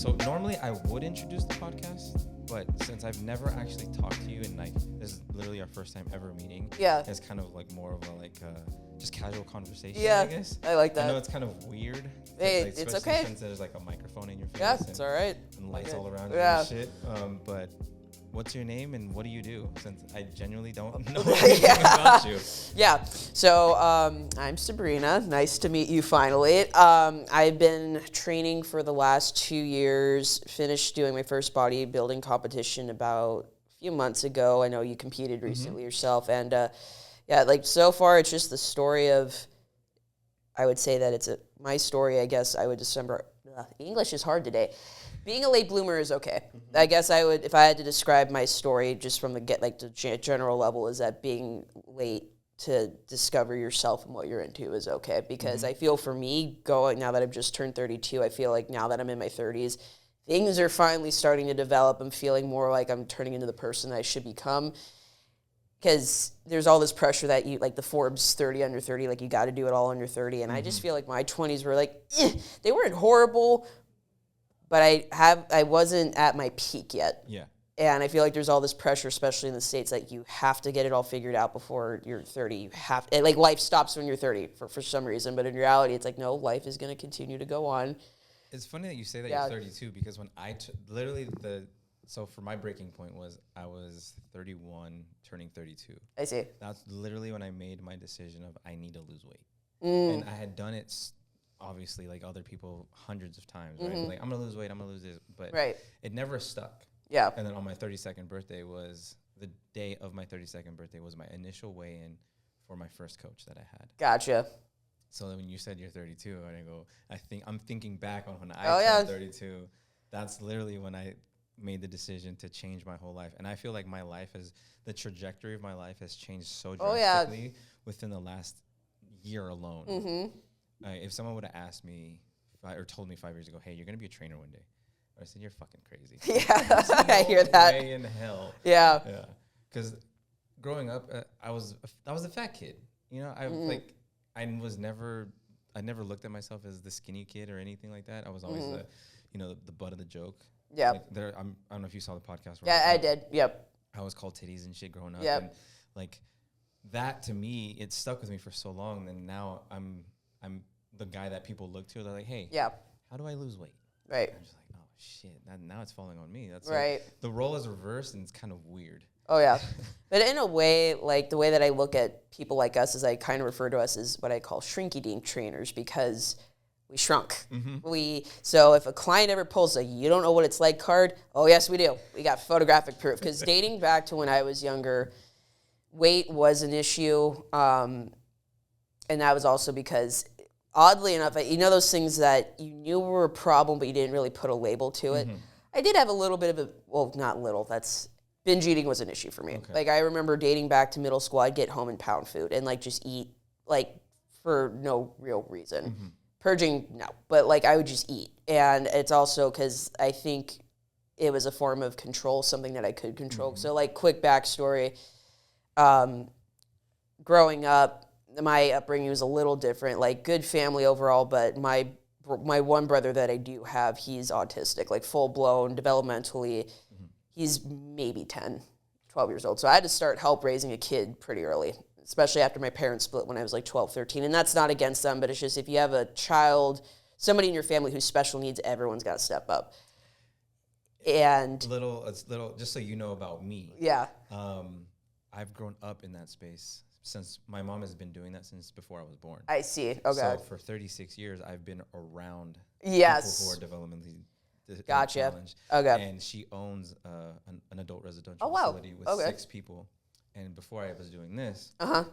So normally I would introduce the podcast, but since I've never actually talked to you and like this is literally our first time ever meeting, it's kind of like more of a just casual conversation. I guess. I like that. I know it's kind of weird. Hey, like, it's okay. Since there's like a microphone in your face. Yeah, it's all right. And lights all around you and shit. But what's your name and what do you do? Since I genuinely don't know anything about you. Yeah. So I'm Sabrina. Nice to meet you finally. I've been training for the last 2 years. Finished doing my first bodybuilding competition about a few months ago. I know you competed recently yourself. And like so far it's just the story of, I would say that it's my story, I guess I would English is hard today. Being a late bloomer is okay. I guess I would, if I had to describe my story just from the general level, is that being late to discover yourself and what you're into is okay. Because I feel for me, now that I've just turned 32, I feel like now that I'm in my 30s, things are finally starting to develop. I'm feeling more like I'm turning into the person that I should become. Because there's all this pressure that you, like the Forbes 30 under 30, like you got to do it all under 30. And I just feel like my 20s were like, they weren't horrible, but I wasn't at my peak yet. Yeah. And I feel like there's all this pressure, especially in the States, like you have to get it all figured out before you're 30. You have to, like life stops when you're 30 for some reason. But in reality, it's like, no, life is going to continue to go on. It's funny that you say that you're 32 because when so for my breaking point was I was 31 turning 32. I see. That's literally when I made my decision of I need to lose weight. And I had done it obviously like other people hundreds of times, right? Like I'm going to lose weight, I'm going to lose this, but it never stuck. Yeah. And then on my 32nd birthday was the day of my 32nd birthday was my initial weigh-in for my first coach that I had. Gotcha. So when you said you're 32, I'm thinking back on when I turned 32. That's literally when I made the decision to change my whole life. And I feel like the trajectory of my life has changed so drastically within the last year alone. If someone would have asked me or told me 5 years ago, hey, you're going to be a trainer one day, I said, you're fucking crazy. Yeah, I hear that. Way in hell. Yeah. Yeah. Because growing up, I was a fat kid. You know, I never looked at myself as the skinny kid or anything like that. I was always the butt of the joke. Yeah. Like I don't know if you saw the podcast. I did. Yep. I was called titties and shit growing up. Yep. And like that to me, it stuck with me for so long. And now I'm the guy that people look to. They're like, hey, how do I lose weight? Right. I'm just like, oh shit, now it's falling on me. That's right. Like, the role is reversed and it's kind of weird. Oh yeah. But in a way, like the way that I look at people like us is I kind of refer to us as what I call shrinky-dink trainers because we shrunk. So if a client ever pulls a "you don't know what it's like" card, oh yes we do. We got photographic proof. Because dating back to when I was younger, weight was an issue, and that was also because, oddly enough, you know those things that you knew were a problem but you didn't really put a label to it. I did have a little bit of not little. Binge eating was an issue for me. Okay. Like I remember dating back to middle school, I'd get home and pound food and like just eat like for no real reason. Purging, no, but like I would just eat. And it's also because I think it was a form of control, something that I could control. So like quick backstory, growing up, my upbringing was a little different, like good family overall, but my one brother that I do have, he's autistic, like full blown developmentally. He's maybe 10, 12 years old. So I had to start help raising a kid pretty early, especially after my parents split when I was like 12, 13. And that's not against them, but it's just if you have a child, somebody in your family who's special needs, everyone's got to step up. And it's little, just so you know about me. Yeah. I've grown up in that space since my mom has been doing that since before I was born. I see. Okay. So for 36 years, I've been around people who are developmentally challenged. Okay. And she owns an adult residential facility with 6 people. And before I was doing this, I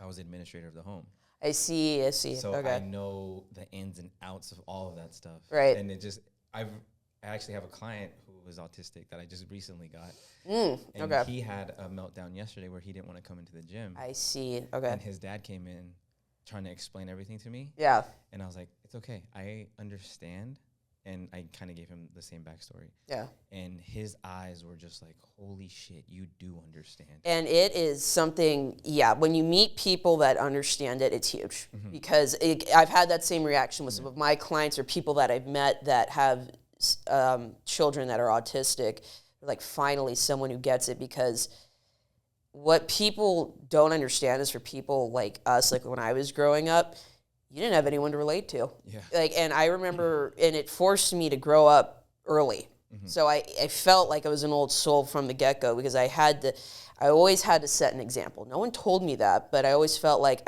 was administrator of the home. I see. So I know the ins and outs of all of that stuff. Right. And I actually have a client who is autistic that I just recently got. And he had a meltdown yesterday where he didn't want to come into the gym. I see. Okay. And his dad came in trying to explain everything to me. Yeah. And I was like, it's okay. I understand. And I kind of gave him the same backstory. Yeah. And his eyes were just like, holy shit, you do understand. And it is something, when you meet people that understand it, it's huge. Because I've had that same reaction with some of my clients or people that I've met that have children that are autistic, like finally someone who gets it, because what people don't understand is for people like us, like when I was growing up, you didn't have anyone to relate to. Yeah. Like, and I remember, and it forced me to grow up early. So I felt like I was an old soul from the get-go, because I always had to set an example. No one told me that, but I always felt like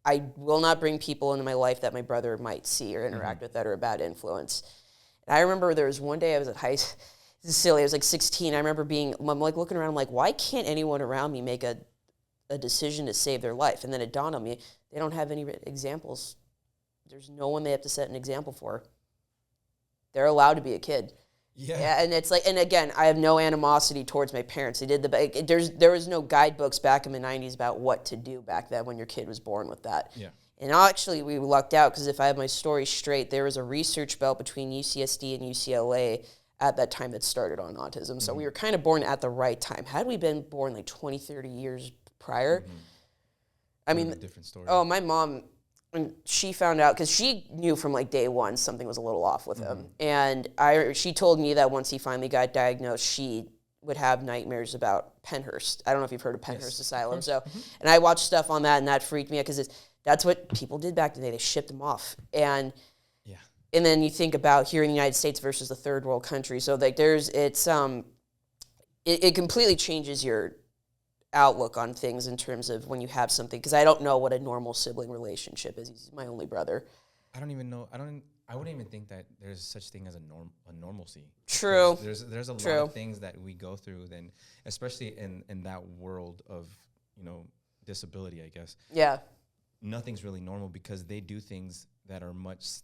I will not bring people into my life that my brother might see or interact with that are a bad influence. And I remember there was one day I was at high school. This is silly. I was like 16. I remember I'm like looking around. I'm like, why can't anyone around me make a decision to save their life? And then it dawned on me, they don't have any examples. There's no one they have to set an example for. They're allowed to be a kid. Yeah, and it's like, and again, I have no animosity towards my parents. They did there was no guidebooks back in the 90s about what to do back then when your kid was born with that. Yeah. And actually, we lucked out, because if I have my story straight, there was a research belt between UCSD and UCLA at that time that started on autism. So we were kind of born at the right time. Had we been born like 20, 30 years prior, I mean, a different story. Oh, my mom, when she found out, because she knew from like day one something was a little off with him. And she told me that once he finally got diagnosed, she would have nightmares about Pennhurst. I don't know if you've heard of Pennhurst Asylum. So, and I watched stuff on that, and that freaked me out, because that's what people did back in the day. They shipped them off. And then you think about here in the United States versus the third world country. So like it completely changes your outlook on things in terms of when you have something, because I don't know what a normal sibling relationship is. He's my only brother. I don't even know. I wouldn't even think that there's such thing as a normalcy. True. There's a lot of things that we go through, then especially in that world of, disability, I guess. Yeah. Nothing's really normal, because they do things that are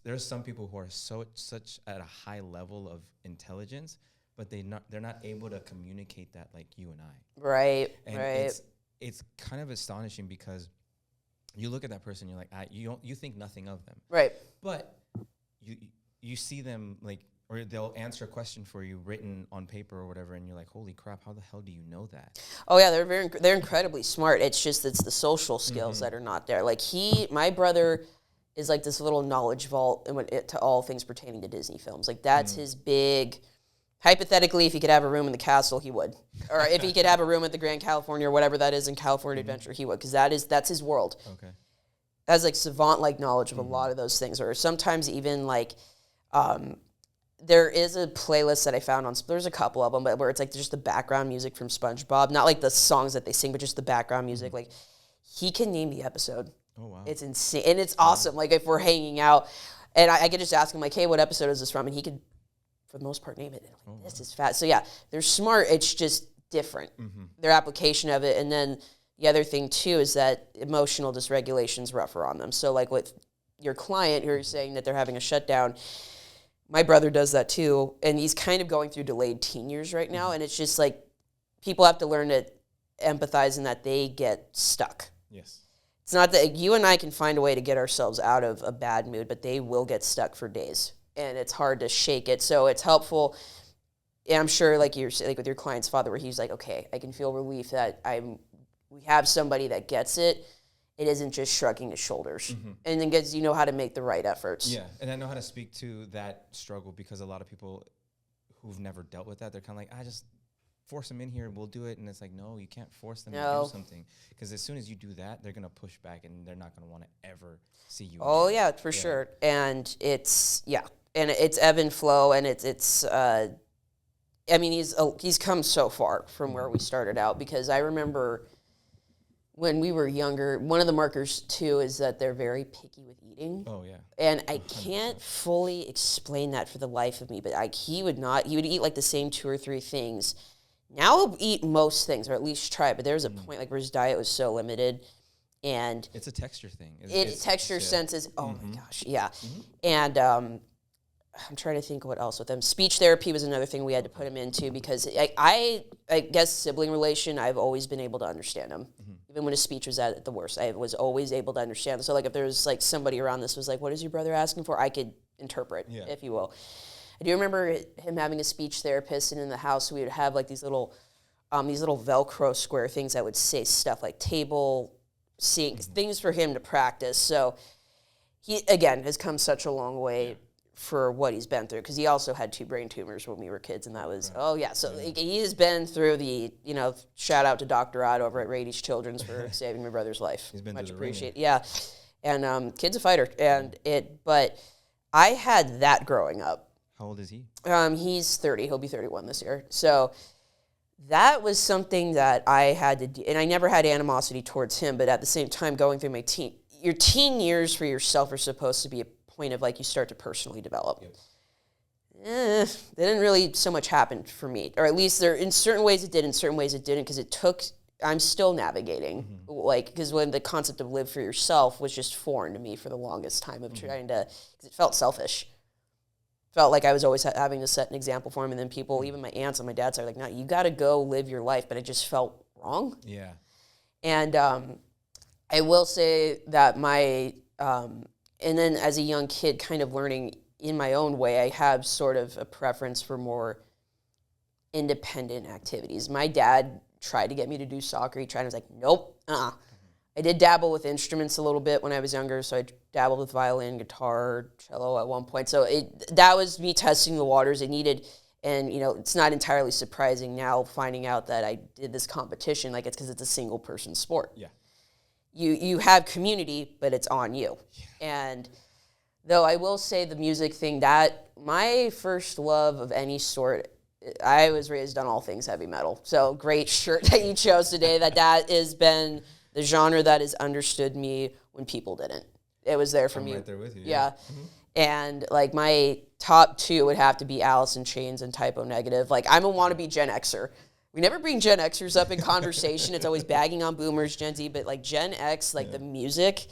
there's some people who are such at a high level of intelligence, but they're not able to communicate that like you and I. Right. And right. It's kind of astonishing, because you look at that person, you're like, you think nothing of them. Right. But you see them like, or they'll answer a question for you written on paper or whatever, and you're like, holy crap, how the hell do you know that? Oh yeah, they're incredibly smart. It's just it's the social skills that are not there. Like my brother is like this little knowledge vault to all things pertaining to Disney films. Like that's his big. Hypothetically, if he could have a room in the castle, he would. Or if he could have a room at the Grand California or whatever that is in California Adventure, he would, because that's his world. Okay. Has like savant-like knowledge of a lot of those things, or sometimes even like, there is a playlist that I found on. There's a couple of them, but where it's like just the background music from SpongeBob, not like the songs that they sing, but just the background music. Like he can name the episode. Oh wow. It's insane, and it's awesome. Like if we're hanging out, and I could just ask him like, "Hey, what episode is this from?" And he could, for the most part, name it. This is fast. So yeah, they're smart. It's just different, their application of it. And then the other thing too is that emotional dysregulation is rougher on them. So like with your client who are saying that they're having a shutdown, my brother does that too, and he's kind of going through delayed teen years right now. And it's just like people have to learn to empathize in that they get stuck. Yes. It's not that you and I can find a way to get ourselves out of a bad mood, but they will get stuck for days. And it's hard to shake it. So it's helpful. And I'm sure like with your client's father, where he's like, okay, I can feel relief that we have somebody that gets it. It isn't just shrugging his shoulders. And then gets how to make the right efforts. Yeah. And I know how to speak to that struggle, because a lot of people who've never dealt with that, they're kind of like, I just force them in here, we'll do it. And it's like, no, you can't force them to do something. Because as soon as you do that, they're going to push back, and they're not going to want to ever see you Oh, again. yeah, for sure. And it's ebb and flow, and it's I mean, he's come so far from where we started out, because I remember when we were younger, one of the markers too is that they're very picky with eating. Oh yeah. And I can't fully explain that for the life of me, but he would eat like the same 2 or 3 things. Now he'll eat most things, or at least try it, but there was a point like where his diet was so limited, and it's a texture thing. Texture senses. Oh my gosh, yeah. And I'm trying to think what else with them. Speech therapy was another thing we had to put him into, because I guess sibling relation, I've always been able to understand him. Even when his speech was at the worst, I was always able to understand. So like if there was like somebody around this was like, what is your brother asking for? I could interpret, if you will. I do remember him having a speech therapist, and in the house we would have like these little Velcro square things that would say stuff like table, sink, things for him to practice. So he, again, has come such a long way for what he's been through, because he also had 2 brain tumors when we were kids, and that was, so like, he has been through the, shout out to Dr. Odd over at Rady's Children's for saving my brother's life. He's been much through the appreciated. ringer. Yeah, and kid's a fighter, but I had that growing up. How old is he? He's 30. He'll be 31 this year. So that was something that I had to do, and I never had animosity towards him, but at the same time, going through my your teen years for yourself are supposed to be a point of, like, you start to personally develop. Yep. They didn't really so much happen for me, or at least there, in certain ways it did, in certain ways it didn't, because I'm still navigating, because when the concept of live for yourself was just foreign to me for the longest time of trying to, because it felt selfish. Felt like I was always having to set an example for him, and then people, even my aunts on my dad's side, like, no, you got to go live your life, but it just felt wrong. Yeah. And I will say that and then as a young kid, kind of learning in my own way, I have sort of a preference for more independent activities. My dad tried to get me to do soccer. He tried, and I was like, nope, I did dabble with instruments a little bit when I was younger, so I dabbled with violin, guitar, cello at one point. So that was me testing the waters. And it's not entirely surprising now finding out that I did this competition. Like, it's because it's a single person sport. Yeah. You have community, but it's on you. Yeah. And though I will say the music thing, that my first love of any sort, I was raised on all things heavy metal. So great shirt that you chose today. That has been the genre that has understood me when people didn't. It was there for me. Right there with you. Yeah. And like my top 2 would have to be Alice in Chains and Typo Negative. Like, I'm a wannabe Gen Xer. We never bring Gen Xers up in conversation. It's always bagging on boomers, Gen Z, but like Gen X, like the music,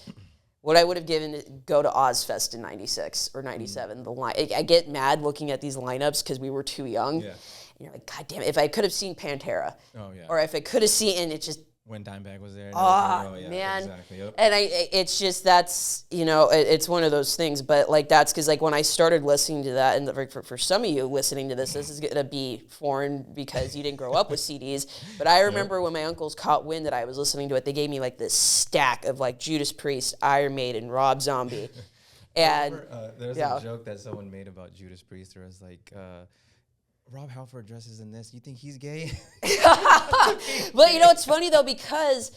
what I would have given to go to Ozfest in 96 or 97. The line, I get mad looking at these lineups because we were too young. Yeah. And you're like, God damn it, if I could have seen Pantera. Oh, yeah. Or if I could have seen, and it just, when Dimebag was there. Man. Exactly. Yep. And it's just, that's, it's one of those things. But like, that's because like when I started listening to that, and for some of you listening to this is going to be foreign because you didn't grow up with CDs. But I remember when my uncles caught wind that I was listening to it, they gave me like this stack of like Judas Priest, Iron Maiden, Rob Zombie. And there was a joke that someone made about Judas Priest. There was like, Rob Halford dresses in this. You think he's gay? But it's funny though, because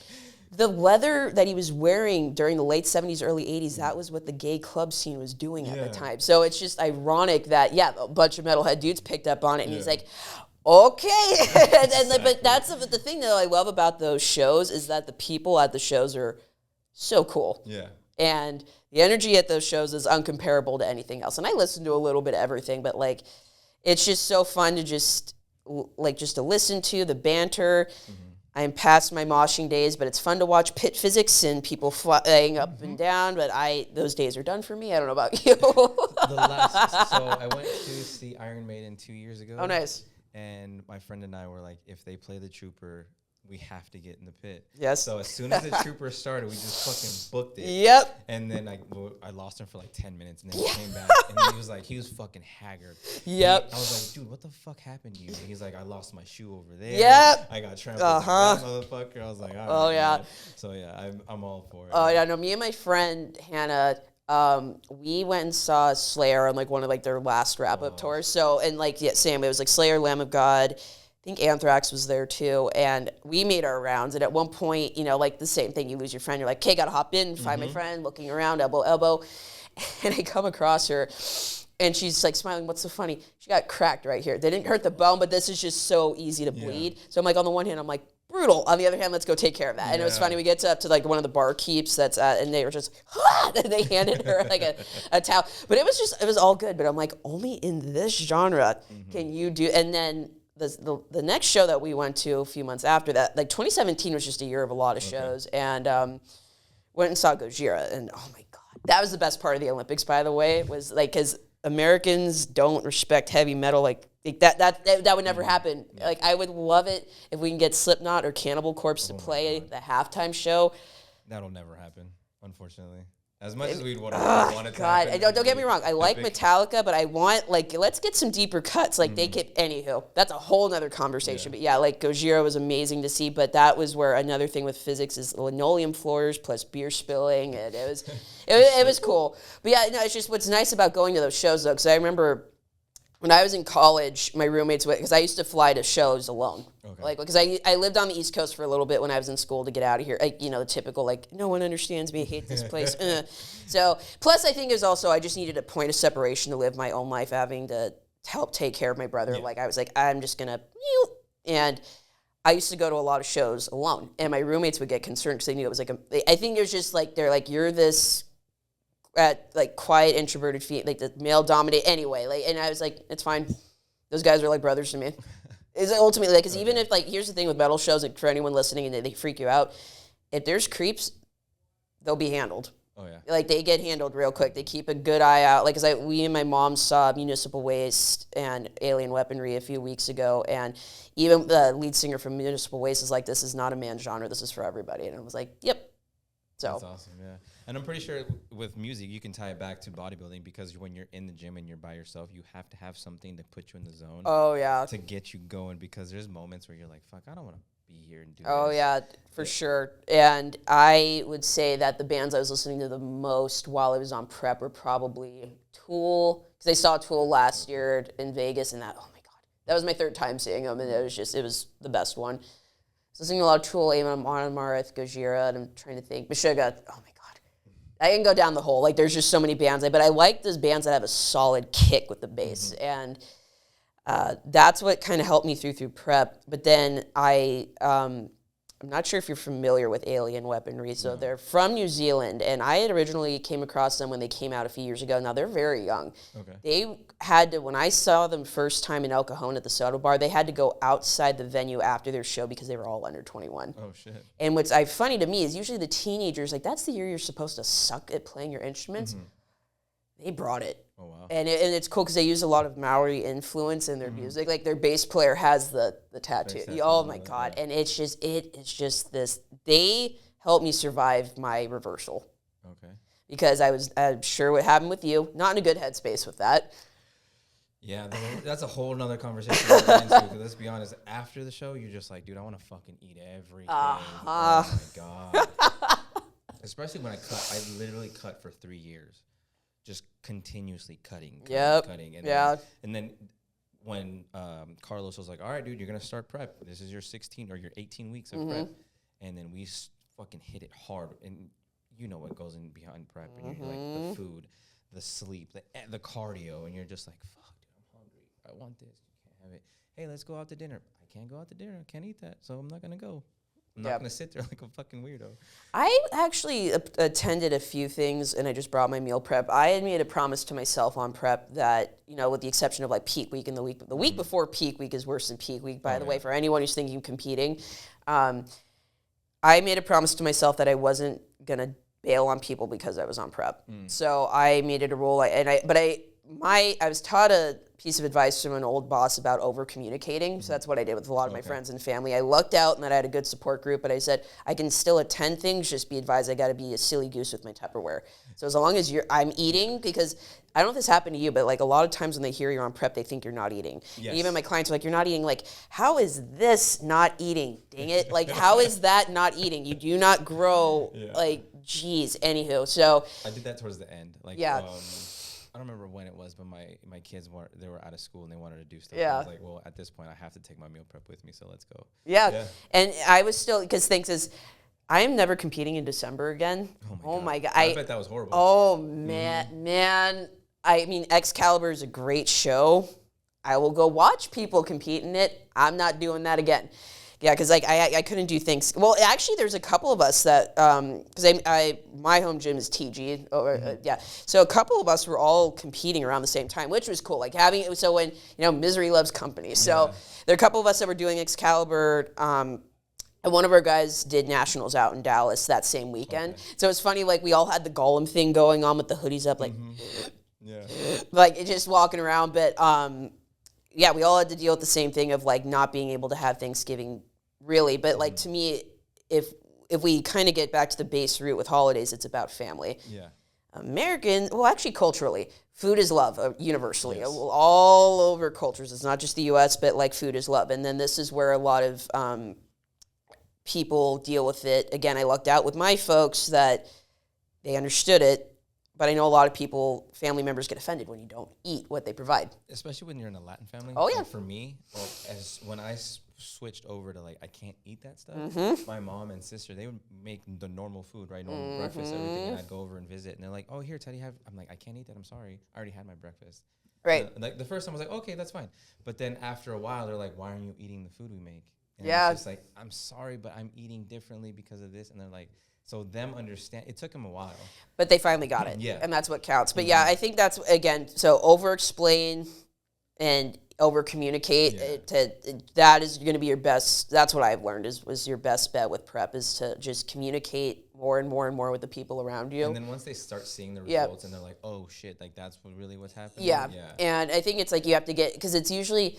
the leather that he was wearing during the late 70s, early 80s, that was what the gay club scene was doing at the time. So it's just ironic that, a bunch of metalhead dudes picked up on it, and he's like, okay. But that's the thing that I love about those shows is that the people at the shows are so cool. Yeah. And the energy at those shows is uncomparable to anything else. And I listen to a little bit of everything, but like, it's just so fun to just to listen to the banter. I'm past my moshing days, but it's fun to watch pit physics and people flying up and down. But those days are done for me. I don't know about you. So I went to see Iron Maiden 2 years ago. Oh, nice. And my friend and I were like, if they play the Trooper, we have to get in the pit. Yes. So as soon as the Trooper started, we just fucking booked it. Yep. And then I lost him for like 10 minutes, and then he came back, and he was fucking haggard. Yep. I was like, dude, what the fuck happened to you? And he's like, I lost my shoe over there. Yep. I got trampled by that motherfucker. I was like, all right, yeah. Man. So yeah, I'm all for it. Oh yeah, no, me and my friend Hannah, we went and saw Slayer on like one of like their last wrap-up tours. So, and like, Sam, it was like Slayer, Lamb of God. I think Anthrax was there too, and we made our rounds. And at one point, like the same thing, you lose your friend. You're like, okay, gotta hop in, find my friend, looking around, elbow. And I come across her, and she's like smiling. What's so funny? She got cracked right here. They didn't hurt the bone, but this is just so easy to bleed. So I'm like, on the one hand, I'm like, brutal. On the other hand, let's go take care of that. And it was funny. We get to like one of the bar keeps and they were just, and they handed her like a towel. But it was all good. But I'm like, only in this genre can you do. And then the next show that we went to a few months after that, like 2017 was just a year of a lot of shows, and went and saw Gojira, and oh my God, that was the best part of the Olympics, by the way. It was like, because Americans don't respect heavy metal, like that would never happen. Like, I would love it if we can get Slipknot or Cannibal Corpse to play the halftime show. That'll never happen, unfortunately. As much as we'd want to God, don't get me wrong. I like Metallica, but I want, like, let's get some deeper cuts. Like, they get, anywho, that's a whole nother conversation. But yeah, like, Gojira was amazing to see, but that was where another thing with physics is linoleum floors plus beer spilling, and it was, it was cool. But yeah, no, it's just what's nice about going to those shows, though, because I remember when I was in college, my roommates, because I used to fly to shows alone. Okay. Like, because I lived on the East Coast for a little bit when I was in school to get out of here. Like, you know, the typical, like, no one understands me, I hate this place. So, plus I think it was also, I just needed a point of separation to live my own life, having to help take care of my brother. Yeah. Like, I was like, I'm just going to, and I used to go to a lot of shows alone. And my roommates would get concerned because they knew it was like, I think it was just like, they're like, you're this like quiet, introverted, like the male dominate anyway. Like, and I was like, it's fine. Those guys are like brothers to me. It's ultimately like, because even if like, here's the thing with metal shows, like for anyone listening and they freak you out, if there's creeps, they'll be handled. Oh yeah. Like they get handled real quick. They keep a good eye out. Like, cause we and my mom saw Municipal Waste and Alien Weaponry a few weeks ago, and even the lead singer from Municipal Waste is like, "This is not a man's genre. This is for everybody." And I was like, "Yep." So that's awesome. Yeah. And I'm pretty sure with music, you can tie it back to bodybuilding, because when you're in the gym and you're by yourself, you have to have something to put you in the zone. Oh, yeah. To get you going, because there's moments where you're like, fuck, I don't want to be here and do this. Oh, yeah, for sure. And I would say that the bands I was listening to the most while I was on prep were probably Tool, because I saw Tool last year in Vegas, and that, oh my God, that was my third time seeing them, and it was the best one. So listening to a lot of Tool, Amon Amarth, Gojira, and I'm trying to think, Meshuggah, oh my God. I can go down the hole. Like, there's just so many bands. But I like those bands that have a solid kick with the bass. Mm-hmm. And that's what kind of helped me through prep. But then I'm not sure if you're familiar with Alien Weaponry. So they're from New Zealand. And I had originally came across them when they came out a few years ago. Now, they're very young. Okay. They had to, when I saw them first time in El Cajon at the Soda Bar, they had to go outside the venue after their show because they were all under 21. Oh, shit. And what's funny to me is usually the teenagers, like, that's the year you're supposed to suck at playing your instruments. Mm-hmm. They brought it. Oh, wow. And it's cool because they use a lot of Maori influence in their music. Like, their bass player has the tattoo. Oh, my God. Yeah. And it's just this. They helped me survive my reversal. Okay. Because I'm sure what happened with you, not in a good headspace with that. Yeah, that's a whole nother conversation to get into, because let's be honest, after the show, you're just like, dude, I want to fucking eat everything. Oh, my God. Especially when I literally cut for 3 years. Just continuously cutting. And then when Carlos was like, all right, dude, you're going to start prep. This is your 16 or your 18 weeks of prep. And then we fucking hit it hard. And you know what goes in behind prep. And you're like, the food, the sleep, the cardio. And you're just like, fuck. I want this. You can't have it. Hey, let's go out to dinner. I can't go out to dinner. I can't eat that. So I'm not going to go. I'm not going to sit there like a fucking weirdo. I actually attended a few things, and I just brought my meal prep. I had made a promise to myself on prep that, you know, with the exception of like peak week and the week before peak week is worse than peak week, by the way, for anyone who's thinking competing. I made a promise to myself that I wasn't going to bail on people because I was on prep. So I made it a rule. I was taught a piece of advice from an old boss about over-communicating. So that's what I did with a lot of my friends and family. I lucked out in that I had a good support group, but I said, I can still attend things, just be advised I got to be a silly goose with my Tupperware. So as long as I'm eating, because I don't know if this happened to you, but like a lot of times when they hear you're on prep, they think you're not eating. Yes. Even my clients are like, you're not eating. Like, how is this not eating? Dang it. Like, how is that not eating? You do not grow, like, geez. Anywho, so. I did that towards the end. Like, I don't remember when it was, but my kids were out of school and they wanted to do stuff. Yeah. I was like, well, at this point, I have to take my meal prep with me, so let's go. Yeah. And I was still, because things is, I am never competing in December again. Oh my God. I bet that was horrible. Oh, man. I mean, Excalibur is a great show. I will go watch people compete in it. I'm not doing that again. Yeah, because like I couldn't do things. Well, actually, there's a couple of us that because my home gym is TG. So a couple of us were all competing around the same time, which was cool. Like having it. So when misery loves company. So there are a couple of us that were doing Excalibur. And one of our guys did nationals out in Dallas that same weekend. Okay. So it's funny, like we all had the Gollum thing going on with the hoodies up, like like just walking around. But we all had to deal with the same thing of like not being able to have Thanksgiving. Really, but like to me, if we kind of get back to the base root with holidays, it's about family. Yeah. well, actually culturally, food is love, universally, Yes. all over cultures. It's not just the U.S., but like food is love. And then this is where a lot of people deal with it. Again, I lucked out with my folks that they understood it, but I know a lot of people, family members, get offended when you don't eat what they provide. Especially when you're in a Latin family. Oh, yeah. Like for me, when I switched over to like, I can't eat that stuff, my mom and sister, they would make the normal food, right? Normal breakfast, everything. And I'd go over and visit. And they're like, oh, here, Teddy, I'm like, I can't eat that. I'm sorry. I already had my breakfast. Right. Like the first time I was like, okay, that's fine. But then after a while, they're like, why aren't you eating the food we make? And it's just like, I'm sorry, but I'm eating differently because of this. And they're like, so them understand, it took them a while. But they finally got it. Yeah. And that's what counts. But yeah, I think that's, again, so over-explain and over-communicate. That is going to be your best, that's what I've learned was your best bet with prep, is to just communicate more and more and more with the people around you. And then once they start seeing the results and they're like, oh shit, like that's really what's happening. Yeah. And I think it's like you have to get, because it's usually,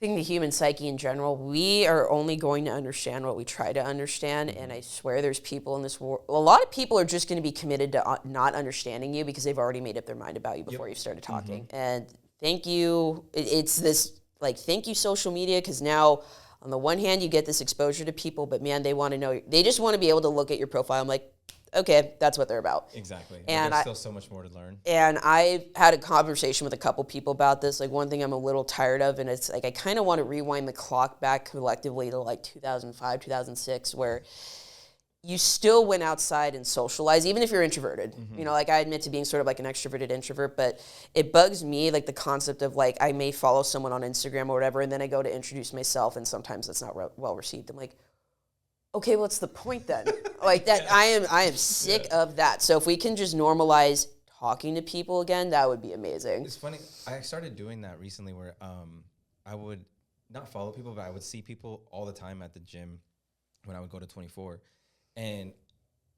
I think the human psyche in general, we are only going to understand what we try to understand. And I swear there's people in this world, a lot of people are just going to be committed to not understanding you because they've already made up their mind about you before you started talking. And thank you. It's this, like, thank you, social media, because now on the one hand, you get this exposure to people, but man, they want to know, they just want to be able to look at your profile. I'm like, okay, that's what they're about. Exactly. And there's still so much more to learn. And I had a conversation with a couple people about this. Like, one thing I'm a little tired of, and it's like I kind of want to rewind the clock back collectively to like 2005, 2006, where you still went outside and socialized, even if you're introverted. You know, like I admit to being sort of like an extroverted introvert, but it bugs me, like the concept of like I may follow someone on Instagram or whatever, and then I go to introduce myself, and sometimes that's not well received. I'm like, okay, what's the point then? Like that, I am sick of that. So if we can just normalize talking to people again, that would be amazing. It's funny. I started doing that recently, where I would not follow people, but I would see people all the time at the gym when I would go to 24, and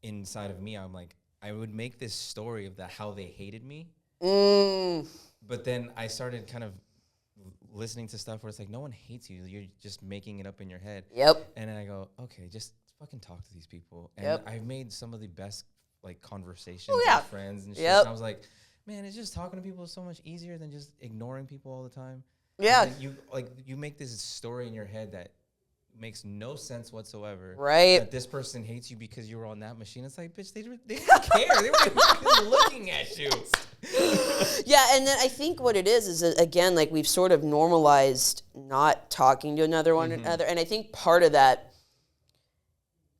inside of me, I'm like, I would make this story of how they hated me. But then I started kind of listening to stuff where it's like, no one hates you. You're just making it up in your head. And then I go, okay, just fucking talk to these people. And I've made some of the best like conversations with friends and shit. And I was like, man, it's just talking to people is so much easier than just ignoring people all the time. You make this story in your head that makes no sense whatsoever. Right. That this person hates you because you were on that machine. It's like, bitch, they didn't care. They were looking at you. Yeah, and then I think what it is that, again, like we've sort of normalized not talking to one another. And I think part of that,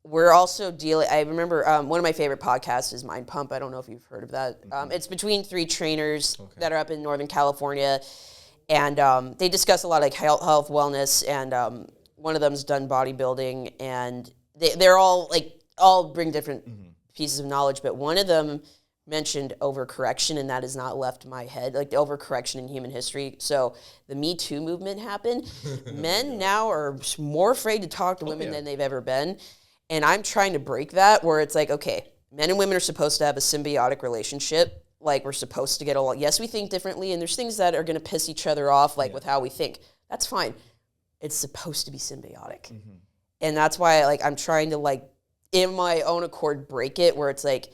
we're also dealing, I remember one of my favorite podcasts is Mind Pump. I don't know if you've heard of that. It's between three trainers that are up in Northern California. And they discuss a lot of like health, wellness, and one of them's done bodybuilding, and they're all bring different pieces of knowledge, but one of them mentioned overcorrection, and that has not left my head, like the overcorrection in human history. So the Me Too movement happened. Men now are more afraid to talk to women than they've ever been, and I'm trying to break that, where it's like, okay, men and women are supposed to have a symbiotic relationship. Like, we're supposed to get along. Yes, we think differently, and there's things that are going to piss each other off, like with how we think. That's fine. It's supposed to be symbiotic. And that's why I'm trying to like, in my own accord, break it, where it's like,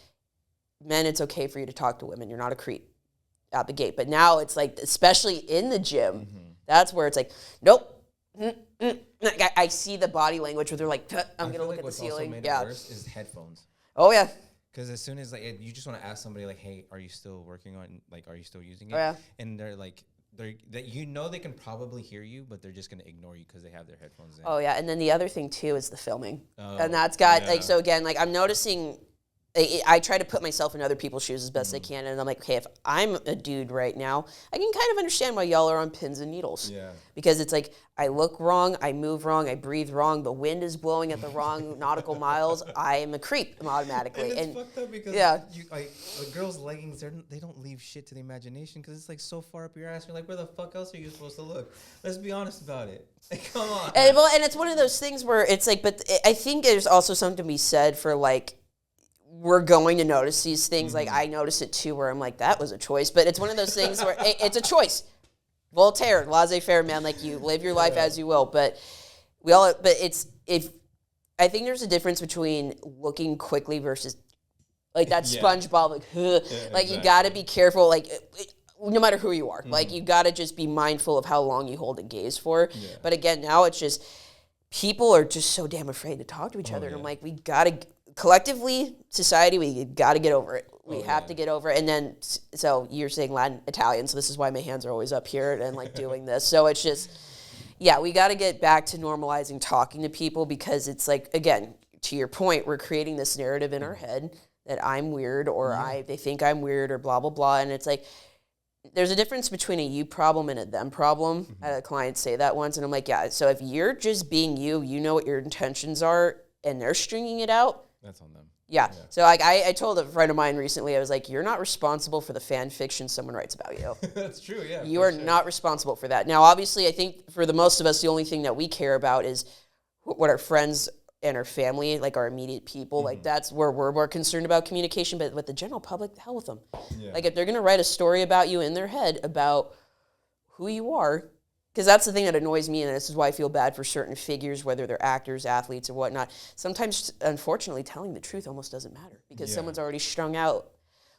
men, it's okay for you to talk to women. You're not a creep out the gate. But now it's like, especially in the gym, that's where it's like, nope. I see the body language where they're like, I'm going to look at the ceiling. What's also made it worse is headphones. Oh, yeah. Because as soon as you just want to ask somebody like, hey, are you still working on, like, are you still using it? Oh, yeah. And they're like, they can probably hear you, but they're just going to ignore you because they have their headphones in. Oh, yeah. And then the other thing, too, is the filming. And that's got, so again, I'm noticing, I try to put myself in other people's shoes as best I can. And I'm like, okay, if I'm a dude right now, I can kind of understand why y'all are on pins and needles. Yeah. Because it's like, I look wrong, I move wrong, I breathe wrong, the wind is blowing at the wrong nautical miles, I am a creep automatically. And it's fucked up because a girl's leggings, they don't leave shit to the imagination because it's like so far up your ass. You're like, where the fuck else are you supposed to look? Let's be honest about it. Like, come on. And it's one of those things where it's like, but I think there's also something to be said for like, we're going to notice these things. Like, I notice it too, where I'm like, that was a choice. But it's one of those things where it's a choice. Voltaire, laissez-faire, man. Like, you live your life as you will. But I think there's a difference between looking quickly versus like that Yeah. SpongeBob, like, like Exactly. you got to be careful, like no matter who you are, like you got to just be mindful of how long you hold a gaze for. Yeah. But again, now it's just people are just so damn afraid to talk to each other. And I'm like, we got to collectively, society, we got to get over it. We have to get over it. And then, so you're saying Latin, Italian, so this is why my hands are always up here and like doing this. So it's just, yeah, we got to get back to normalizing talking to people, because it's like, again, to your point, we're creating this narrative in our head that I'm weird, or they think I'm weird, or blah, blah, blah. And it's like, there's a difference between a you problem and a them problem. I had a client say that once, and I'm like, yeah, so if you're just being you, you know what your intentions are, and they're stringing it out. That's on them. Yeah. So like I told a friend of mine recently, I was like, you're not responsible for the fan fiction someone writes about you. That's true, yeah. You are not responsible for that. Now, obviously, I think for the most of us, the only thing that we care about is what our friends and our family, like our immediate people, like that's where we're more concerned about communication. But with the general public, the hell with them. Yeah. Like if they're going to write a story about you in their head about who you are, because that's the thing that annoys me, and this is why I feel bad for certain figures, whether they're actors, athletes, or whatnot. Sometimes, unfortunately, telling the truth almost doesn't matter, because someone's already strung out.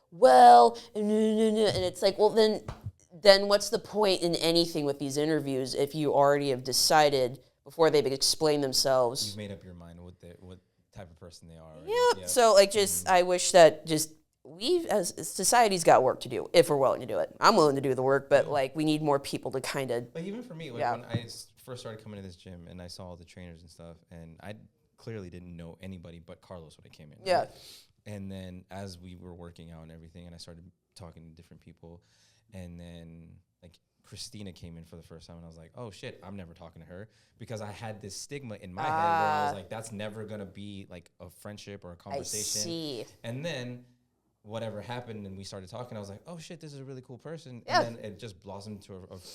Well, and it's like, well, then what's the point in anything with these interviews if you already have decided before they've explained themselves? You've made up your mind what type of person they are. Yep. Yeah. So, like, just I wish that just we as society's got work to do if we're willing to do it. I'm willing to do the work, but like we need more people to kind of. But even for me, like when I first started coming to this gym and I saw all the trainers and stuff, and I clearly didn't know anybody but Carlos when I came in. Yeah. Right? And then as we were working out and everything, and I started talking to different people, and then like Christina came in for the first time, and I was like, oh shit, I'm never talking to her, because I had this stigma in my head where I was like, that's never gonna be like a friendship or a conversation. I see. And then whatever happened and we started talking, I was like, oh shit, this is a really cool person. Yeah. And then it just blossomed to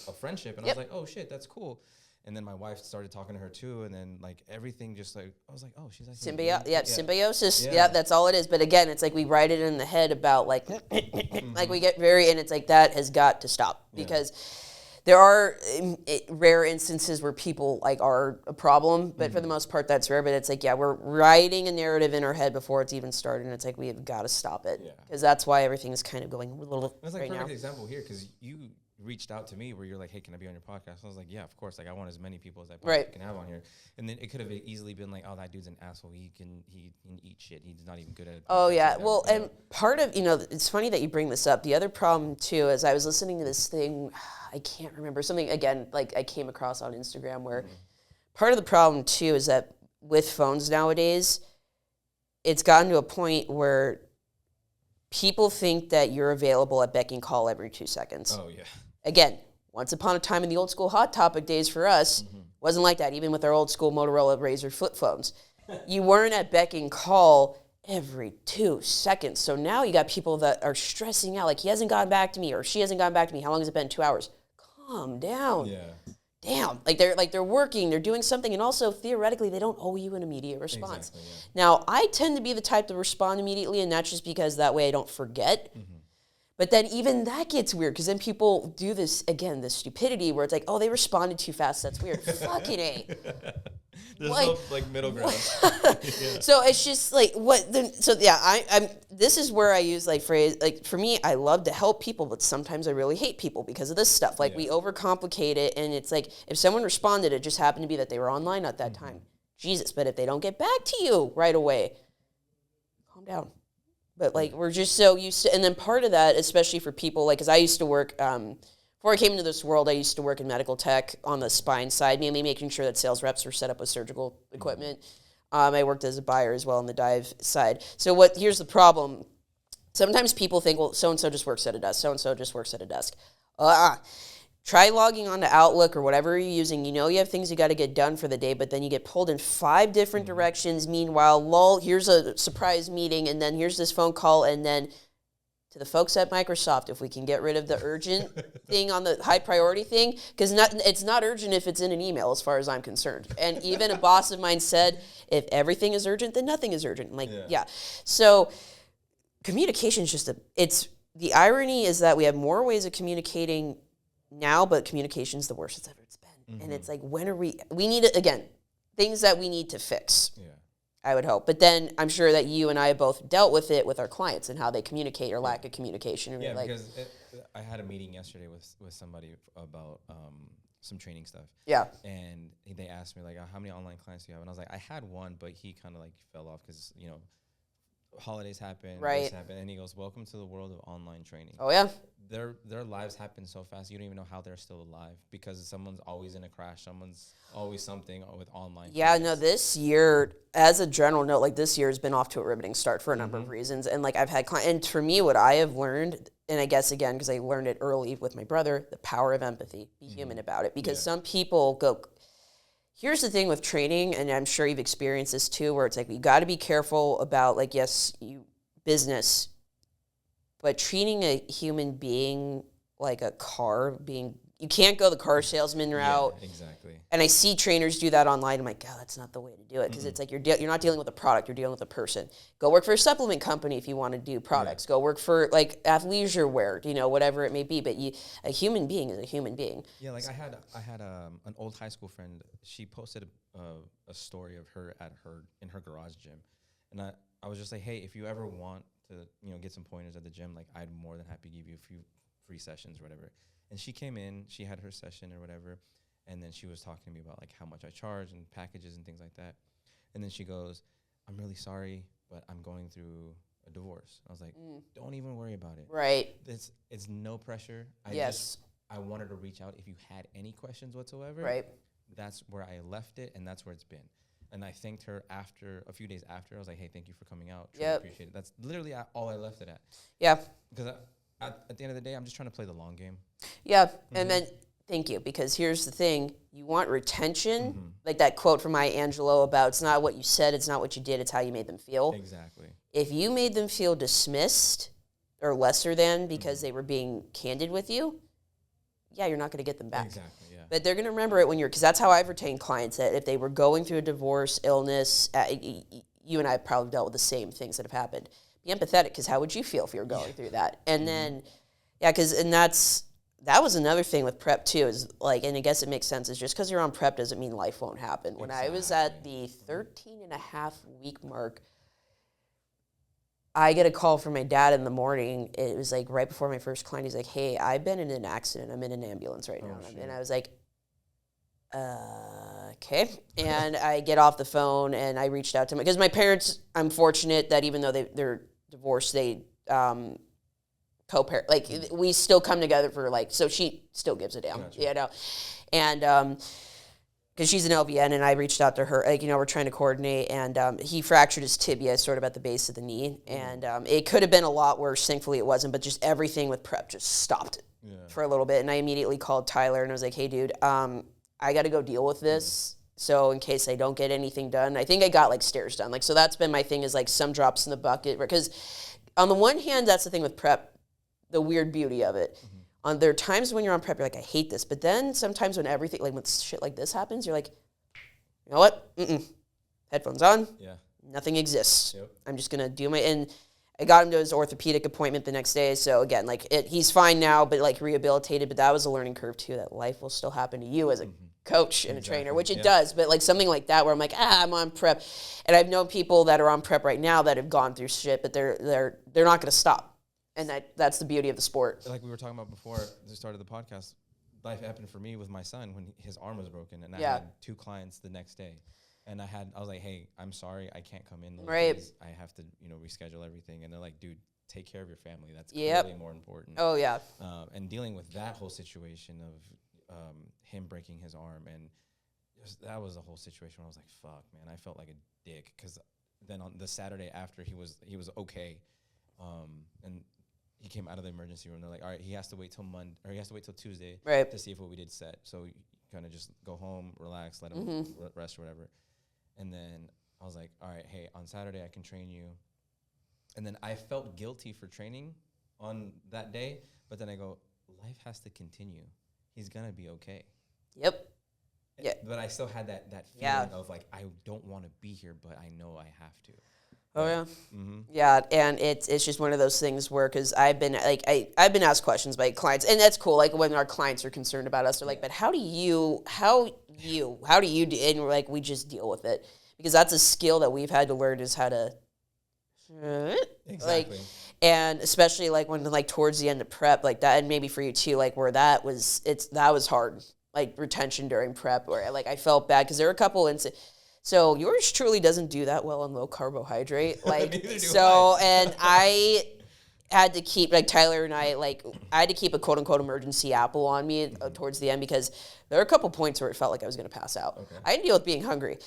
a friendship, and I was like, oh shit, that's cool. And then my wife started talking to her too, and then like everything just like, I was like, oh, she's like symbiosis. Yeah, that's all it is. But again, it's like we write it in the head about like, like we get very, and it's like that has got to stop, because there are rare instances where people like are a problem, but for the most part that's rare. But it's like, yeah, we're writing a narrative in our head before it's even started, and it's like we have got to stop it, because that's why everything is kind of going a little. That's like right a perfect now. example here, because you reached out to me where you're like, hey, can I be on your podcast? I was like, yeah, of course. Like, I want as many people as I possibly can have on here. And then it could have easily been like, oh, that dude's an asshole. He can eat shit. He's not even good at it. Oh, yeah. Well, and part of, it's funny that you bring this up. The other problem, too, is I was listening to this thing, I can't remember, something, again, like I came across on Instagram, where part of the problem, too, is that with phones nowadays, it's gotten to a point where people think that you're available at beck and call every 2 seconds. Oh, yeah. Again, once upon a time in the old school Hot Topic days for us, wasn't like that, even with our old school Motorola Razr flip phones. You weren't at beck and call every 2 seconds. So now you got people that are stressing out, like, he hasn't gotten back to me, or she hasn't gotten back to me. How long has it been? 2 hours. Calm down. Yeah. Damn. They're working, they're doing something, and also theoretically they don't owe you an immediate response. Exactly, yeah. Now, I tend to be the type to respond immediately, and that's just because that way I don't forget. But then even that gets weird, because then people do this, again, this stupidity where it's like, oh, they responded too fast, that's weird. Fuck it ain't. There's no middle ground. So it's just like, what then? So yeah, I'm this is where I use like phrase, like for me, I love to help people, but sometimes I really hate people because of this stuff. Like we overcomplicate it, and it's like, if someone responded, it just happened to be that they were online at that time. Jesus, but if they don't get back to you right away, calm down. But like, we're just so used to, and then part of that, especially for people, like, because I used to work, before I came into this world, I used to work in medical tech on the spine side, mainly making sure that sales reps were set up with surgical equipment. I worked as a buyer as well on the dive side. So here's the problem. Sometimes people think, well, so-and-so just works at a desk. So-and-so just works at a desk. Try logging on to Outlook or whatever you're using. You know you have things you got to get done for the day, but then you get pulled in 5 different directions. Meanwhile, here's a surprise meeting, and then here's this phone call, and then to the folks at Microsoft, if we can get rid of the urgent thing on the high priority thing, because it's not urgent if it's in an email as far as I'm concerned. And even a boss of mine said, if everything is urgent, then nothing is urgent. I'm like, yeah. So communication is the irony is that we have more ways of communicating now, but communication is the worst it's ever been. And it's like, when are we need it again, things that we need to fix. Yeah. I would hope. But then I'm sure that you and I have both dealt with it with our clients and how they communicate or lack of communication. Yeah, because I had a meeting yesterday with somebody about some training stuff. Yeah. And they asked me, like, how many online clients do you have? And I was like, I had one, but he kind of, like, fell off because, holidays happen, right. this happened. And he goes, welcome to the world of online training. Oh, yeah. Their lives happen so fast, you don't even know how they're still alive because someone's always in a crash. Someone's always something with online. Yeah, no, this year, as a general note, like this year has been off to a riveting start for a number of reasons. And like I've had clients, and for me, what I have learned, and I guess again, because I learned it early with my brother, the power of empathy, be human about it. Because some people go, here's the thing with training, and I'm sure you've experienced this too, where it's like, you got to be careful about like, yes, business, but treating a human being like a car you can't go the car salesman route. Yeah, exactly. And I see trainers do that online. I'm like, God, that's not the way to do it. Because it's like you're not dealing with a product, you're dealing with a person. Go work for a supplement company if you want to do products. Go work for like athleisure wear, whatever it may be. But a human being is a human being. Yeah, like I had an old high school friend. She posted a story of her in her garage gym. And I was just like, hey, if you ever want to, get some pointers at the gym, like I'd more than happy to give you a few free sessions or whatever. And she came in, she had her session or whatever, and then she was talking to me about like how much I charge and packages and things like that. And then she goes, I'm really sorry, but I'm going through a divorce. I was like, don't even worry about it. Right. It's no pressure. I wanted to reach out if you had any questions whatsoever. Right. That's where I left it, and that's where it's been. And I thanked her a few days after. I was like, hey, thank you for coming out. Truly appreciate it. That's literally all I left it at. Yeah. Because at the end of the day, I'm just trying to play the long game. Yeah. And then, thank you. Because here's the thing. You want retention. Like that quote from Maya Angelou about it's not what you said, it's not what you did, it's how you made them feel. Exactly. If you made them feel dismissed or lesser than because they were being candid with you, you're not going to get them back. Exactly, yeah. But they're going to remember it because that's how I've retained clients, that if they were going through a divorce, illness, you and I have probably dealt with the same things that have happened. Be empathetic, because how would you feel if you were going through that? And then, that was another thing with prep too, is like, and I guess it makes sense, is just because you're on prep doesn't mean life won't happen. When I was at the 13-and-a-half-week mark, I get a call from my dad in the morning. It was like right before my first client. He's like, hey, I've been in an accident. I'm in an ambulance right now. And I was like, okay. And I get off the phone and I reached out to him. Because my parents, I'm fortunate that even though they're divorced, they co-parent. Like, we still come together for so she still gives a damn, And because she's an LVN, and I reached out to her. We're trying to coordinate, and he fractured his tibia sort of at the base of the knee, and it could have been a lot worse. Thankfully, it wasn't, but just everything with prep just stopped for a little bit, and I immediately called Tyler, and I was like, hey, dude, I got to go deal with this, so in case I don't get anything done. I think I got, stairs done. So that's been my thing, is, some drops in the bucket, because on the one hand, that's the thing with prep, the weird beauty of it. There are times when you're on prep, you're like, I hate this. But then sometimes when everything, when shit like this happens, you're like, you know what? Headphones on. Yeah. Nothing exists. Yep. I'm just going to do and I got him to his orthopedic appointment the next day. So again, he's fine now, but rehabilitated. But that was a learning curve too, that life will still happen to you as a coach and a trainer, which it does. But something like that where I'm like, I'm on prep. And I've known people that are on prep right now that have gone through shit, but they're not going to stop. And that's the beauty of the sport. Like we were talking about before the start of the podcast, life happened for me with my son when his arm was broken, and I had 2 clients the next day. And I was like, hey, I'm sorry, I can't come in those days. I have to, reschedule everything. And they're like, dude, take care of your family. That's clearly more important. Oh, yeah. And dealing with that whole situation of him breaking his arm, and that was the whole situation where I was like, fuck, man, I felt like a dick. Because then on the Saturday after, he was okay. And he came out of the emergency room. They're like, all right, he has to wait till Monday, or he has to wait till Tuesday to see if what we did set. So you kind of just go home, relax, let him rest or whatever. And then I was like, all right, hey, on Saturday I can train you. And then I felt guilty for training on that day, but then I go, life has to continue. He's going to be okay. Yep. Yeah. But I still had that feeling of I don't want to be here, but I know I have to. Oh yeah, yeah, and it's just one of those things where, because I've been I've been asked questions by clients, and that's cool. When our clients are concerned about us, they're like, "But how do you do?" And we're like, "We just deal with it." because that's a skill that we've had to learn is how to, exactly. And especially like when like towards the end of prep, like that, and maybe for you too, like where that was hard, like retention during prep, where like I felt bad because there were a couple so yours truly doesn't do that well on low carbohydrate, like so, and I had to keep, like Tyler and I had to keep a quote unquote emergency apple on me towards the end because there were a couple points where it felt like I was going to pass out. Okay. I didn't deal with being hungry.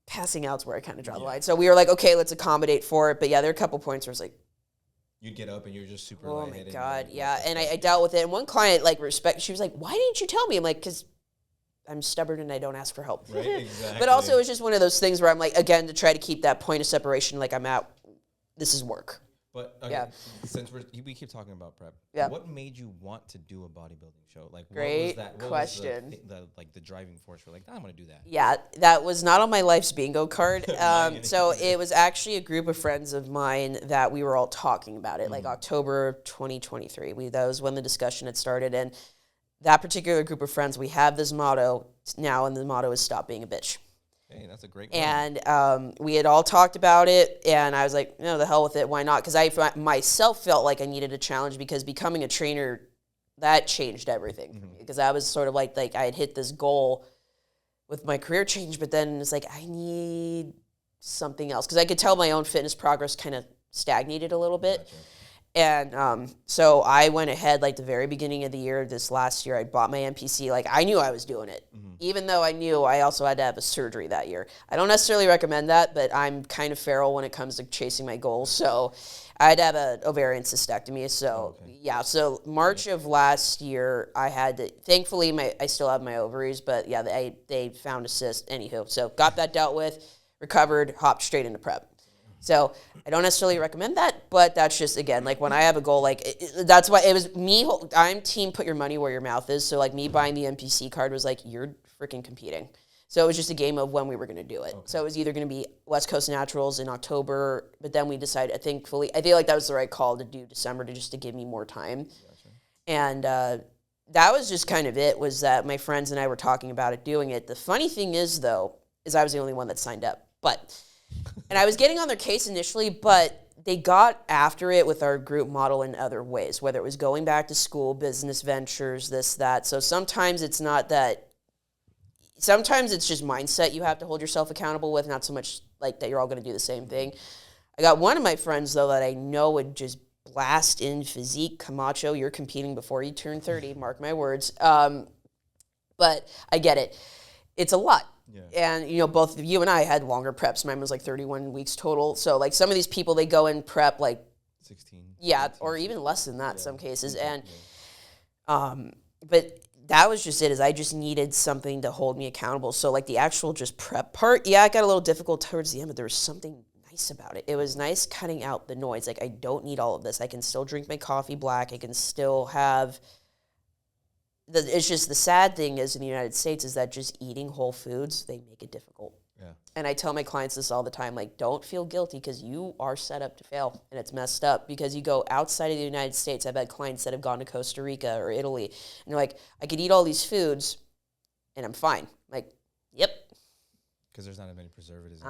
Passing out's where I kind of draw the line. So we were like, okay, let's accommodate for it. But yeah, there are a couple points where it's like, you'd get up and you're just super oh my God, yeah. And I dealt with it. And one client, like, she was like, why didn't you tell me? I'm like, because I'm stubborn and I don't ask for help. Right, exactly. But also it's just one of those things where I'm like, again, to try to keep that point of separation, like this is work. But since we keep talking about prep, what made you want to do a bodybuilding show? Like, great what was that? question. Was the driving force for like, I want to do that? Yeah, that was not on my life's bingo card. So it was actually a group of friends of mine that we were all talking about it, like October 2023. That was when the discussion had started, and that particular group of friends, we have this motto now, and the motto is "Stop being a bitch." Hey, that's a great one. And we had all talked about it, and I was like, no, the hell with it, why not? Because I myself felt like I needed a challenge because becoming a trainer, that changed everything. Because I was sort of like I had hit this goal with my career change, but then it's like, I need something else. Because I could tell my own fitness progress kind of stagnated a little bit. Gotcha. And so I went ahead, like the very beginning of the year, this last year, I bought my NPC. Like I knew I was doing it, even though I knew I also had to have a surgery that year. I don't necessarily recommend that, but I'm kind of feral when it comes to chasing my goals. So I had to have an ovarian cystectomy. So so March of last year, I had to, thankfully I still have my ovaries, but yeah, they found a cyst, anywho. So got that dealt with, recovered, hopped straight into prep. So I don't necessarily recommend that, but that's just, again, like when I have a goal, like that's why it was me. I'm team put your money where your mouth is. So like me buying the NPC card was like, you're freaking competing. So it was just a game of when we were going to do it. Okay. So it was either going to be West Coast Naturals in October, but then we decided, I feel like that was the right call to do December to give me more time. Gotcha. And that was just kind of it, was that my friends and I were talking about it, doing it. The funny thing is, though, is I was the only one that signed up. And I was getting on their case initially, but they got after it with our group model in other ways, whether it was going back to school, business ventures, this, that. So sometimes it's not that, sometimes it's just mindset you have to hold yourself accountable with, not so much like that you're all going to do the same thing. I got one of my friends, though, that I know would just blast in physique. Camacho, you're competing before you turn 30, mark my words. But I get it. It's a lot. Yeah. And, both of you and I had longer preps. Mine was like 31 weeks total. So, like, some of these people, they go in prep like 16. Yeah, 16. Or even less than that in some cases. And, but that was just it, is I just needed something to hold me accountable. So, like, the actual just prep part, it got a little difficult towards the end, but there was something nice about it. It was nice cutting out the noise. Like, I don't need all of this. I can still drink my coffee black. I can still have... It's just, the sad thing is in the United States is that just eating whole foods, they make it difficult. Yeah. And I tell my clients this all the time, like, don't feel guilty because you are set up to fail, and it's messed up because you go outside of the United States. I've had clients that have gone to Costa Rica or Italy, and they're like, I could eat all these foods and I'm fine. Like, yep. Because there's not as many preservatives.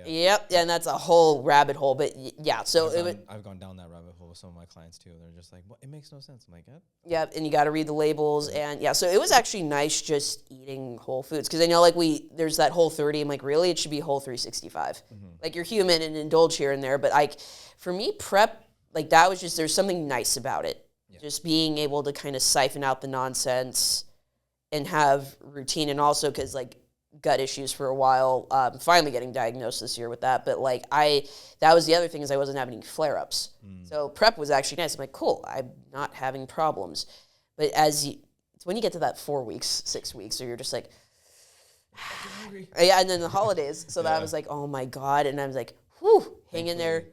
Yep. And that's a whole rabbit hole. But yeah, so I've gone down that rabbit hole with some of my clients too. They're just like, "What? It makes no sense." I'm like, yeah, and you got to read the labels, and so it was actually nice just eating whole foods, because I know, like, there's that Whole30. I'm like, really, it should be Whole 365. Like, you're human and indulge here and there, but like for me, prep, like, that was just, there's something nice about it. Yeah. Just being able to kind of siphon out the nonsense and have routine, and also because, like, gut issues for a while, finally getting diagnosed this year with that, but like that was the other thing, is I wasn't having any flare-ups. So prep was actually nice. I'm like, cool, I'm not having problems. But it's when you get to that 4 weeks, 6 weeks, so you're just like, yeah, and then the holidays, so that I was like, oh my God, and I was like, whew, hang in there.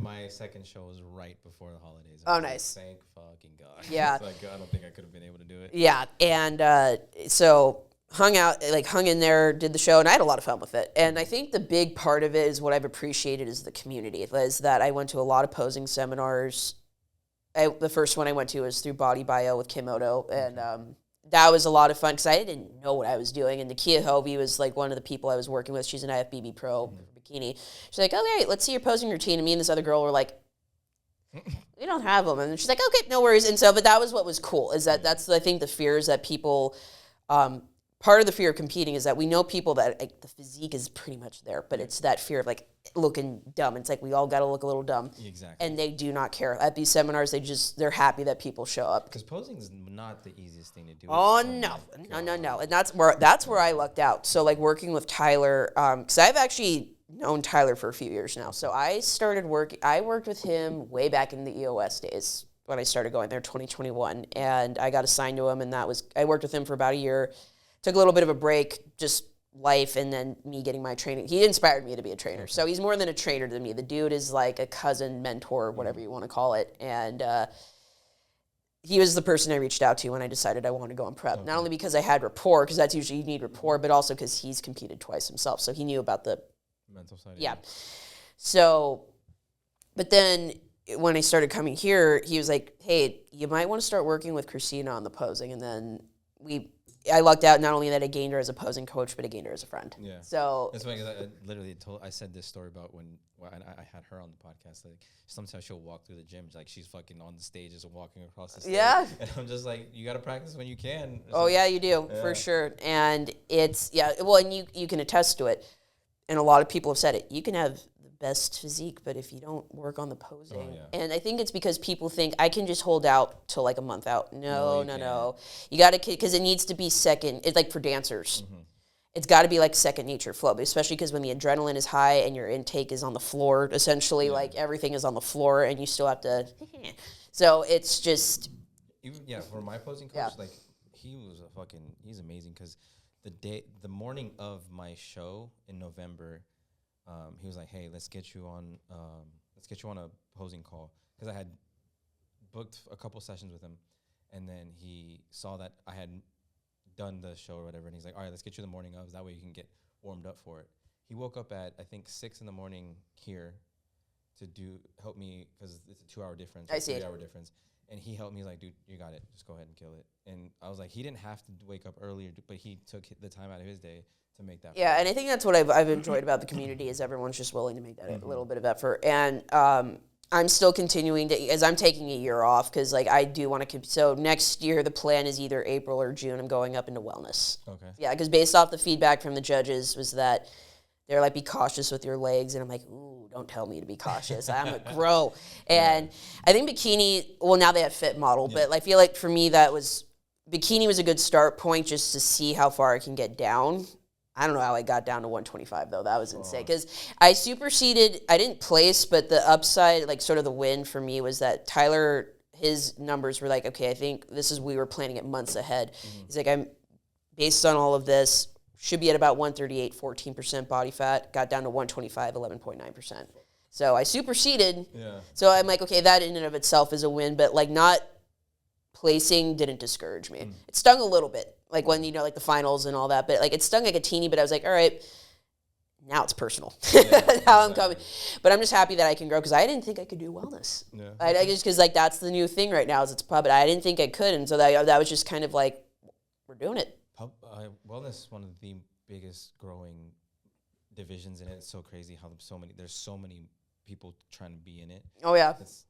My second show was right before the holidays. Oh, nice. Thank fucking God. Yeah. It's like, I don't think I could have been able to do it. Yeah, and so hung in there, did the show, and I had a lot of fun with it. And I think the big part of it is what I've appreciated is the community. Is that I went to a lot of posing seminars. The first one I went to was through Body Bio with Kim Odo, and that was a lot of fun because I didn't know what I was doing. And Nakia Hovey was like one of the people I was working with. She's an IFBB pro for bikini. She's like, okay, let's see your posing routine. And me and this other girl were like, we don't have them. And she's like, okay, no worries. And so, but that was what was cool, is that that's, I think, the fears that people, part of the fear of competing is that we know people that like, the physique is pretty much there, but it's that fear of like looking dumb. It's like we all got to look a little dumb. Exactly. And they do not care. At these seminars, they're happy that people show up. Because posing is not the easiest thing to do. Oh, no. And that's where I lucked out. So like working with Tyler, because I've actually known Tyler for a few years now. So I worked with him way back in the EOS days when I started going there, 2021. And I got assigned to him, and I worked with him for about a year. Took a little bit of a break, just life, and then me getting my training. He inspired me to be a trainer. So he's more than a trainer to me. The dude is like a cousin, mentor, whatever you want to call it. And he was the person I reached out to when I decided I wanted to go on prep. Okay. Not only because I had rapport, because that's usually you need rapport, but also because he's competed twice himself. So he knew about the mental side. Yeah. So, but then when I started coming here, he was like, hey, you might want to start working with Christina on the posing. And then I lucked out, not only that I gained her as a posing coach, but I gained her as a friend. Yeah. So that's why I said this story about when I had her on the podcast. Like sometimes she'll walk through the gym, like she's fucking on the stage, just walking across the stage. Yeah. And I'm just like, you got to practice when you can. Oh yeah, you do for sure. And it's well, and you can attest to it. And a lot of people have said it. You can have the best physique, but if you don't work on the posing, and I think it's because people think I can just hold out till like a month out. No. You got to, because it needs to be second. It's like for dancers, it's got to be like second nature flow, but especially because when the adrenaline is high and your intake is on the floor, essentially like everything is on the floor, and you still have to. So it's just. For my posing coach, like he's amazing because. The morning of my show in November, he was like, "Hey, let's get you on a posing call," because I had booked a couple sessions with him, and then he saw that I had done the show or whatever, and he's like, "All right, let's get you the morning of. That way you can get warmed up for it." He woke up at I think 6 a.m. here to help me because it's a 2-hour difference, 3-hour difference. And he helped me. He's like, dude, you got it. Just go ahead and kill it. And I was like, he didn't have to wake up earlier, but he took the time out of his day to make that. Yeah, and I think that's what I've enjoyed about the community is everyone's just willing to make that a little bit of effort. And I'm still continuing to, as I'm taking a year off, because like I do want to. So next year, the plan is either April or June. I'm going up into wellness. Okay. Yeah, because based off the feedback from the judges was that they're like, be cautious with your legs. And I'm like, ooh, don't tell me to be cautious. I'm a grow. And I think bikini, well, now they have fit model, but I feel like for me, bikini was a good start point just to see how far I can get down. I don't know how I got down to 125 though. That was insane. Because I superseded, I didn't place, but the upside, like sort of the win for me was that Tyler, his numbers were like, okay, I think we were planning it months ahead. He's like, I'm based on all of this, should be at about 138, 14% body fat, got down to 125, 11.9%. So I superseded. Yeah. So I'm like, okay, that in and of itself is a win, but like not placing didn't discourage me. It stung a little bit, like when, like the finals and all that, but like it stung like a teeny, but I was like, all right, now it's personal. Now I'm coming. But I'm just happy that I can grow because I didn't think I could do wellness. Yeah. I just, because like that's the new thing right now is it's pub, but I didn't think I could. And so that was just kind of like, we're doing it. Wellness is one of the biggest growing divisions in it. It's so crazy how there's so many people trying to be in it. Oh yeah, it's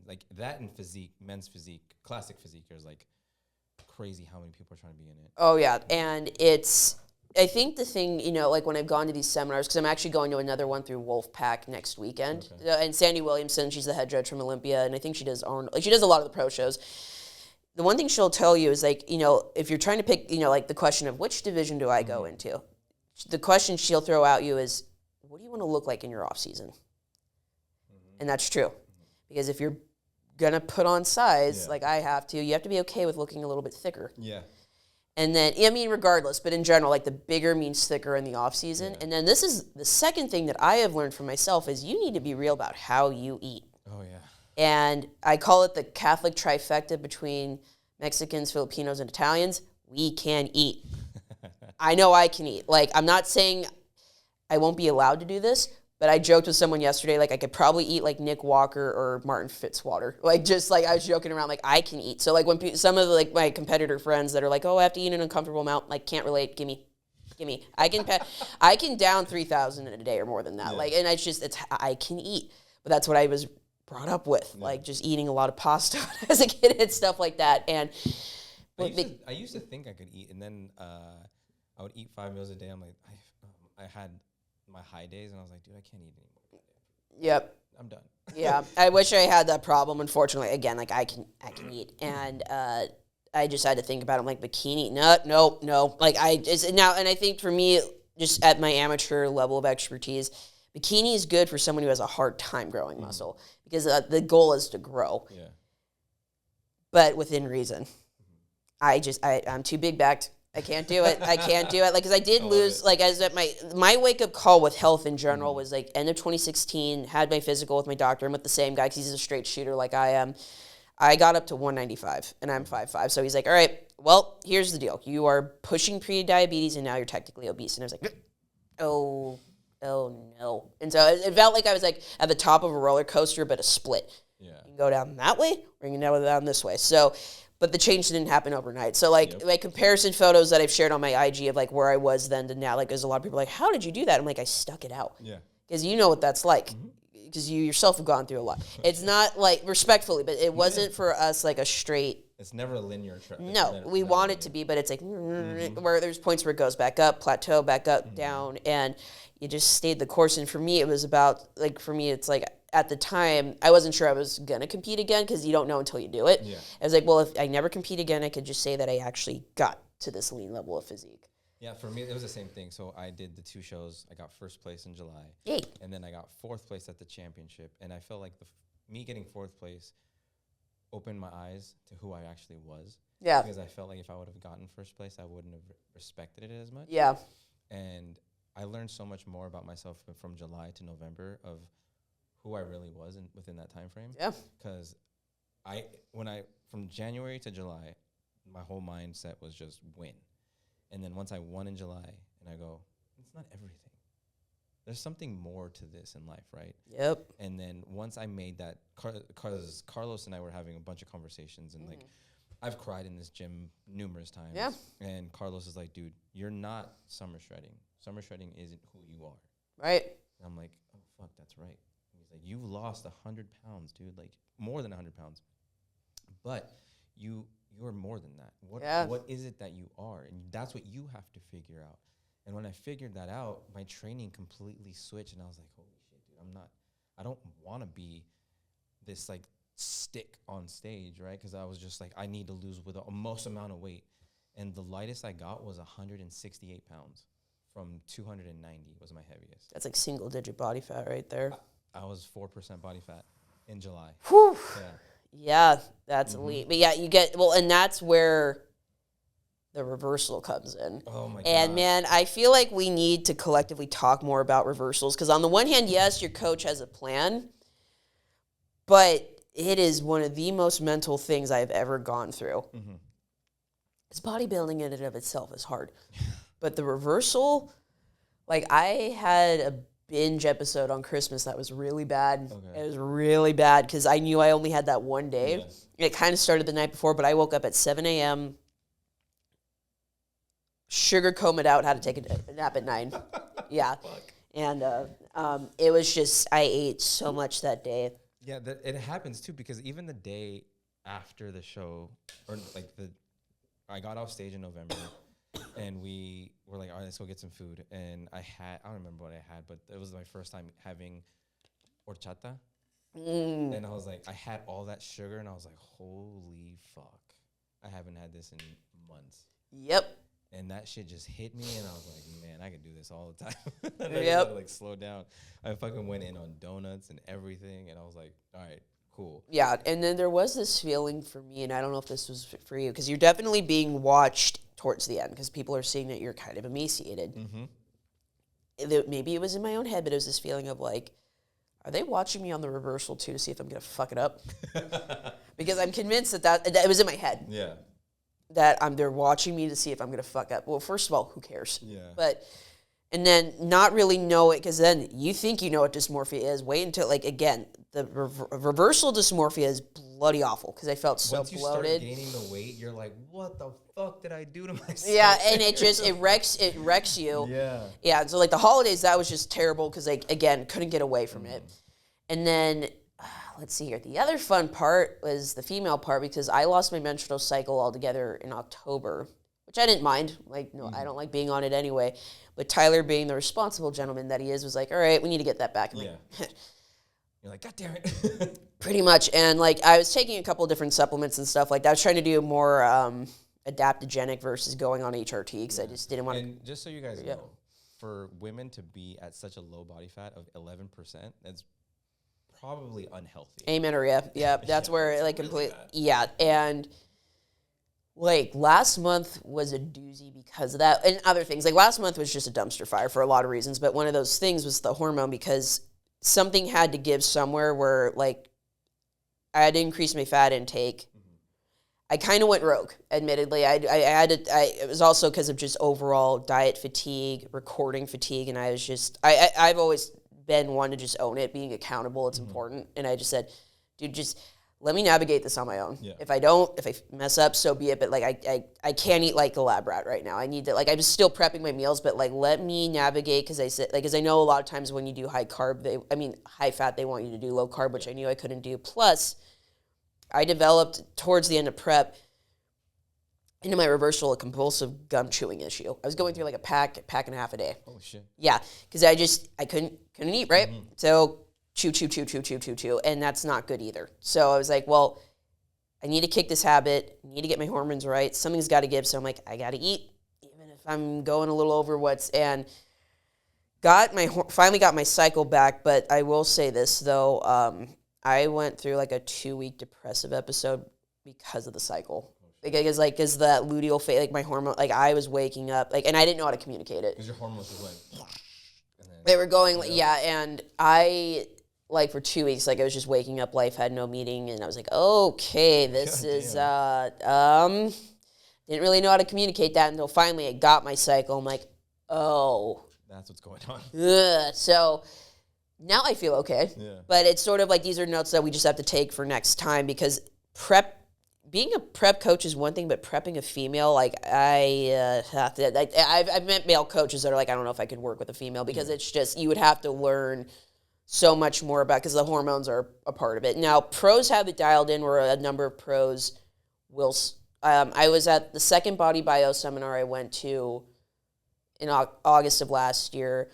like that and physique, men's physique, classic physique. There's like crazy how many people are trying to be in it. Oh yeah, and I think the thing, like when I've gone to these seminars, because I'm actually going to another one through Wolfpack next weekend, and Sandy Williamson, she's the head judge from Olympia, and I think she does a lot of the pro shows. The one thing she'll tell you is like, if you're trying to pick, like the question of which division do I go into, the question she'll throw at you is, what do you want to look like in your off season? And that's true. Because if you're going to put on size, like I have to, you have to be okay with looking a little bit thicker. Yeah. And then, regardless, but in general, like the bigger means thicker in the off season. Yeah. And then this is the second thing that I have learned for myself is you need to be real about how you eat. Oh, yeah. And I call it the Catholic trifecta between Mexicans, Filipinos, and Italians. We can eat. I know I can eat. Like, I'm not saying I won't be allowed to do this, But I joked with someone yesterday, like I could probably eat like Nick Walker or Martin Fitzwater. Like just like I was joking around, like I can eat. So like when some of the, like my competitor friends that are like, oh, I have to eat an uncomfortable amount, like can't relate. Give me. I can down 3,000 in a day or more than that. Yeah. Like, and I can eat. But that's what I was brought up with, like just eating a lot of pasta as a kid and stuff like that. And I used to think I could eat, and then I would eat 5 meals a day. I'm like, I had my high days, and I was like, dude, I can't eat anymore. Yep. I'm done. Yeah, I wish I had that problem. Unfortunately, again, like I can eat, and I just had to think about it. I'm like, bikini, no. Like I just now, and I think for me, just at my amateur level of expertise, bikini is good for someone who has a hard time growing muscle because the goal is to grow. Yeah. But within reason. I'm too big backed. I can't do it. Like, because I did lose, like, as at my wake up call with health in general was like end of 2016, had my physical with my doctor. I'm with the same guy because he's a straight shooter like I am. I got up to 195 and I'm 5'5". So he's like, all right, well, here's the deal. You are pushing pre-diabetes and now you're technically obese. And I was like, oh no. And so it felt like I was like at the top of a roller coaster, but a split. Yeah. You can go down that way or you can go down this way. So, but the change didn't happen overnight. So like my comparison photos that I've shared on my IG of like where I was then to now, like there's a lot of people like, how did you do that? I'm like, I stuck it out. Yeah. Because you know what that's like. Because you yourself have gone through a lot. It's not like, respectfully, but it wasn't for us like a straight. It's never a linear track. No, we want it to be, but it's like where there's points where it goes back up, plateau, back up, down, and you just stayed the course. And for me, it was about, like, for me, it's like, at the time, I wasn't sure I was going to compete again because you don't know until you do it. Yeah. I was like, well, if I never compete again, I could just say that I actually got to this lean level of physique. Yeah, for me, it was the same thing. So I did the 2 shows. I got first place in July. Yay. And then I got 4th place at the championship. And I felt like me getting 4th place opened my eyes to who I actually was. Yeah. Because I felt like if I would have gotten first place, I wouldn't have respected it as much. Yeah. And I learned so much more about myself from July to November of who I really was within that time frame. Yeah. Because from January to July, my whole mindset was just win. And then once I won in July, and I go, it's not everything. There's something more to this in life, right? Yep. And then once I made that, because Carlos and I were having a bunch of conversations, and like, I've cried in this gym numerous times. Yeah. And Carlos is like, dude, you're not summer shredding. Summer shredding isn't who you are. Right. And I'm like, oh, fuck, that's right. Like, you've lost 100 pounds, dude, like more than 100 pounds. But you're more than that. What is it that you are? And that's what you have to figure out. And when I figured that out, my training completely switched, and I was like, holy shit, dude, I don't want to be this like stick on stage, right? Because I was just like, I need to lose with the most amount of weight. And the lightest I got was 168 pounds from 290 was my heaviest. That's like single digit body fat right there. I was 4% body fat in July. Whew. Yeah, that's elite. But yeah, and that's where the reversal comes in. Oh my God. And man, I feel like we need to collectively talk more about reversals because on the one hand, yes, your coach has a plan, but it is one of the most mental things I've ever gone through. It's bodybuilding in and of itself is hard. But the reversal, like I had a binge episode on Christmas that was really bad. Okay. It was really bad because I knew I only had that one day. Yeah. It kind of started the night before, but I woke up at 7 a.m., sugar comb it out, had to take a nap at 9. Yeah. And it was just, I ate so much that day. Yeah, it happens too because even the day after the show, or like I got off stage in November. And we were like, all right, let's go get some food. And I don't remember what I had, but it was my first time having horchata. And I was like, I had all that sugar, and I was like, holy fuck. I haven't had this in months. Yep. And that shit just hit me, and I was like, man, I could do this all the time. And I had to like slow down. I fucking went in on donuts and everything, and I was like, all right, cool. Yeah, and then there was this feeling for me, and I don't know if this was for you, because you're definitely being watched towards the end because people are seeing that you're kind of emaciated. Maybe it was in my own head, but it was this feeling of like, are they watching me on the reversal too to see if I'm going to fuck it up? Because I'm convinced that it was in my head. Yeah. That they're watching me to see if I'm going to fuck up. Well, first of all, who cares? Yeah. But, and then not really know it, because then you think you know what dysmorphia is. Wait until, like, again, the reversal dysmorphia is bloody awful, because I felt so Once you bloated. start gaining the weight, you're like, what the fuck did I do to myself? Yeah, and it wrecks you. Yeah, so like the holidays, that was just terrible, because, like, again, couldn't get away from it. And then, let's see here, the other fun part was the female part, because I lost my menstrual cycle altogether in October, which I didn't mind. Like, no, I don't like being on it anyway. But Tyler, being the responsible gentleman that he is, was like, all right, we need to get that back. I'm like, you're like, God damn it. Pretty much. And, like, I was taking a couple of different supplements and stuff like that. I was trying to do more adaptogenic versus going on HRT, because I just didn't want to. And just so you guys know, for women to be at such a low body fat of 11%, that's probably unhealthy. Amenorrhea. Yeah, that's where, like, completely. Yeah, and, like, last month was a doozy because of that, and other things. Like, last month was just a dumpster fire for a lot of reasons, but one of those things was the hormone, because something had to give somewhere where, like, I had to increase my fat intake. I kind of went rogue, admittedly. It was also because of just overall diet fatigue, recording fatigue, and I was just, I've always been one to just own it, being accountable, it's important, and I just said, dude, just let me navigate this on my own. If I mess up, so be it, but, like, I can't eat like a lab rat right now. I need to, like, I'm still prepping my meals, but, like, let me navigate, because I said, like, because I know a lot of times when you do high fat, they want you to do low carb, which I knew I couldn't do. Plus, I developed towards the end of prep into my reversal a compulsive gum chewing issue. I was going through like a pack and a half a day. Oh shit. Yeah, because I couldn't eat, right? So chew, and that's not good either. So I was like, well, I need to kick this habit. I need to get my hormones right. Something's got to give. So I'm like, I got to eat, even if I'm going a little over and finally got my cycle back. But I will say this though, I went through like a 2-week depressive episode because of the cycle. Because that luteal phase, like my hormone, like I was waking up, like, and I didn't know how to communicate it. Because your hormones just went. They were going, and I, like, for 2 weeks, like, I was just waking up, life had no meaning, and I was like, okay, this is, didn't really know how to communicate that until finally I got my cycle. I'm like, oh. That's what's going on. So now I feel okay. Yeah. But it's sort of like these are notes that we just have to take for next time, because being a prep coach is one thing, but prepping a female, like, I've met male coaches that are like, I don't know if I could work with a female, because it's just, you would have to learn so much more about, because the hormones are a part of it. Now, pros have it dialed in, where a number of pros will, I was at the second Body Bio seminar I went to in August of last year.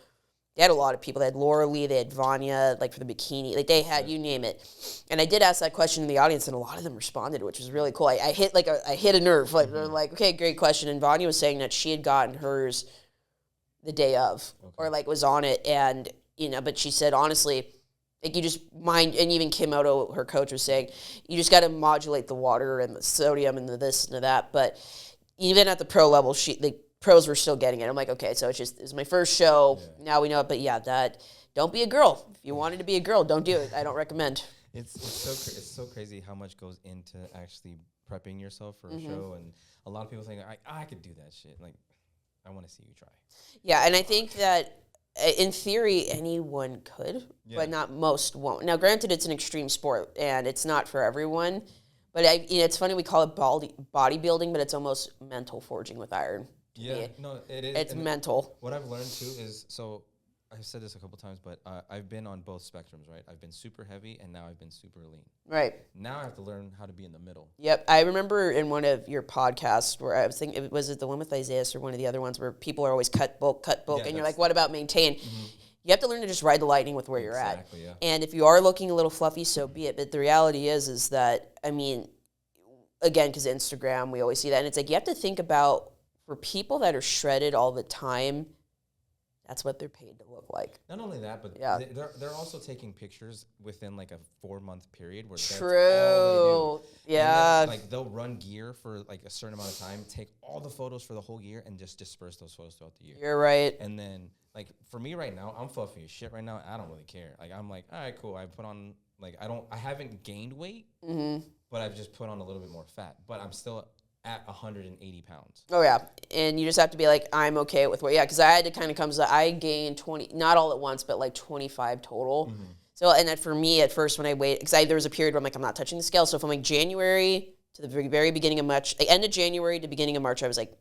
They had a lot of people. They had Laura Lee, they had Vanya, like, for the bikini. Like, they had, you name it. And I did ask that question in the audience, and a lot of them responded, which was really cool. I hit a nerve. Like, they're like, okay, great question. And Vanya was saying that she had gotten hers the day of, or, like, was on it. And, but she said, honestly, like, you just mind, and even Kim Oto, her coach, was saying, you just got to modulate the water and the sodium and the this and the that. But even at the pro level, pros were still getting it. I'm like, okay, so it's my first show. Yeah. Now we know it, but don't be a girl. If you wanted to be a girl, don't do it. I don't recommend. It's so crazy how much goes into actually prepping yourself for a show, and a lot of people think I could do that shit. Like, I want to see you try. Yeah, and I think that in theory anyone could, but not most won't. Now, granted, it's an extreme sport and it's not for everyone. But it's funny we call it bodybuilding, but it's almost mental forging with iron. Yeah, no, it is. It's mental. What I've learned too is, so I've said this a couple times, but I've been on both spectrums, right? I've been super heavy, and now I've been super lean. Right. Now I have to learn how to be in the middle. Yep. I remember in one of your podcasts where I was thinking, was it the one with Isaiah or one of the other ones where people are always cut bulk, and you're like, what about maintain? Mm-hmm. You have to learn to just ride the lightning with where you're at. Yeah. And if you are looking a little fluffy, so be it. But the reality is that, I mean, again, because Instagram, we always see that. And it's like, you have to think about, for people that are shredded all the time, that's what they're paid to look like. Not only that, but they're also taking pictures within like a 4-month period where that's all they do. Yeah. Then, like, they'll run gear for like a certain amount of time, take all the photos for the whole year, and just disperse those photos throughout the year. You're right. And then, like, for me right now, I'm fluffy as shit right now. I don't really care. Like, I'm like, all right, cool. I put on, like, I haven't gained weight, but I've just put on a little bit more fat. But I'm still at 180 pounds. Oh, yeah. And you just have to be like, I'm okay with what, because I had to kind of come to, I gained 20, not all at once, but like 25 total. So, and then for me at first when I weighed, because there was a period where I'm like, I'm not touching the scale. So from like January to the very beginning of March, end of January to beginning of March, I was like,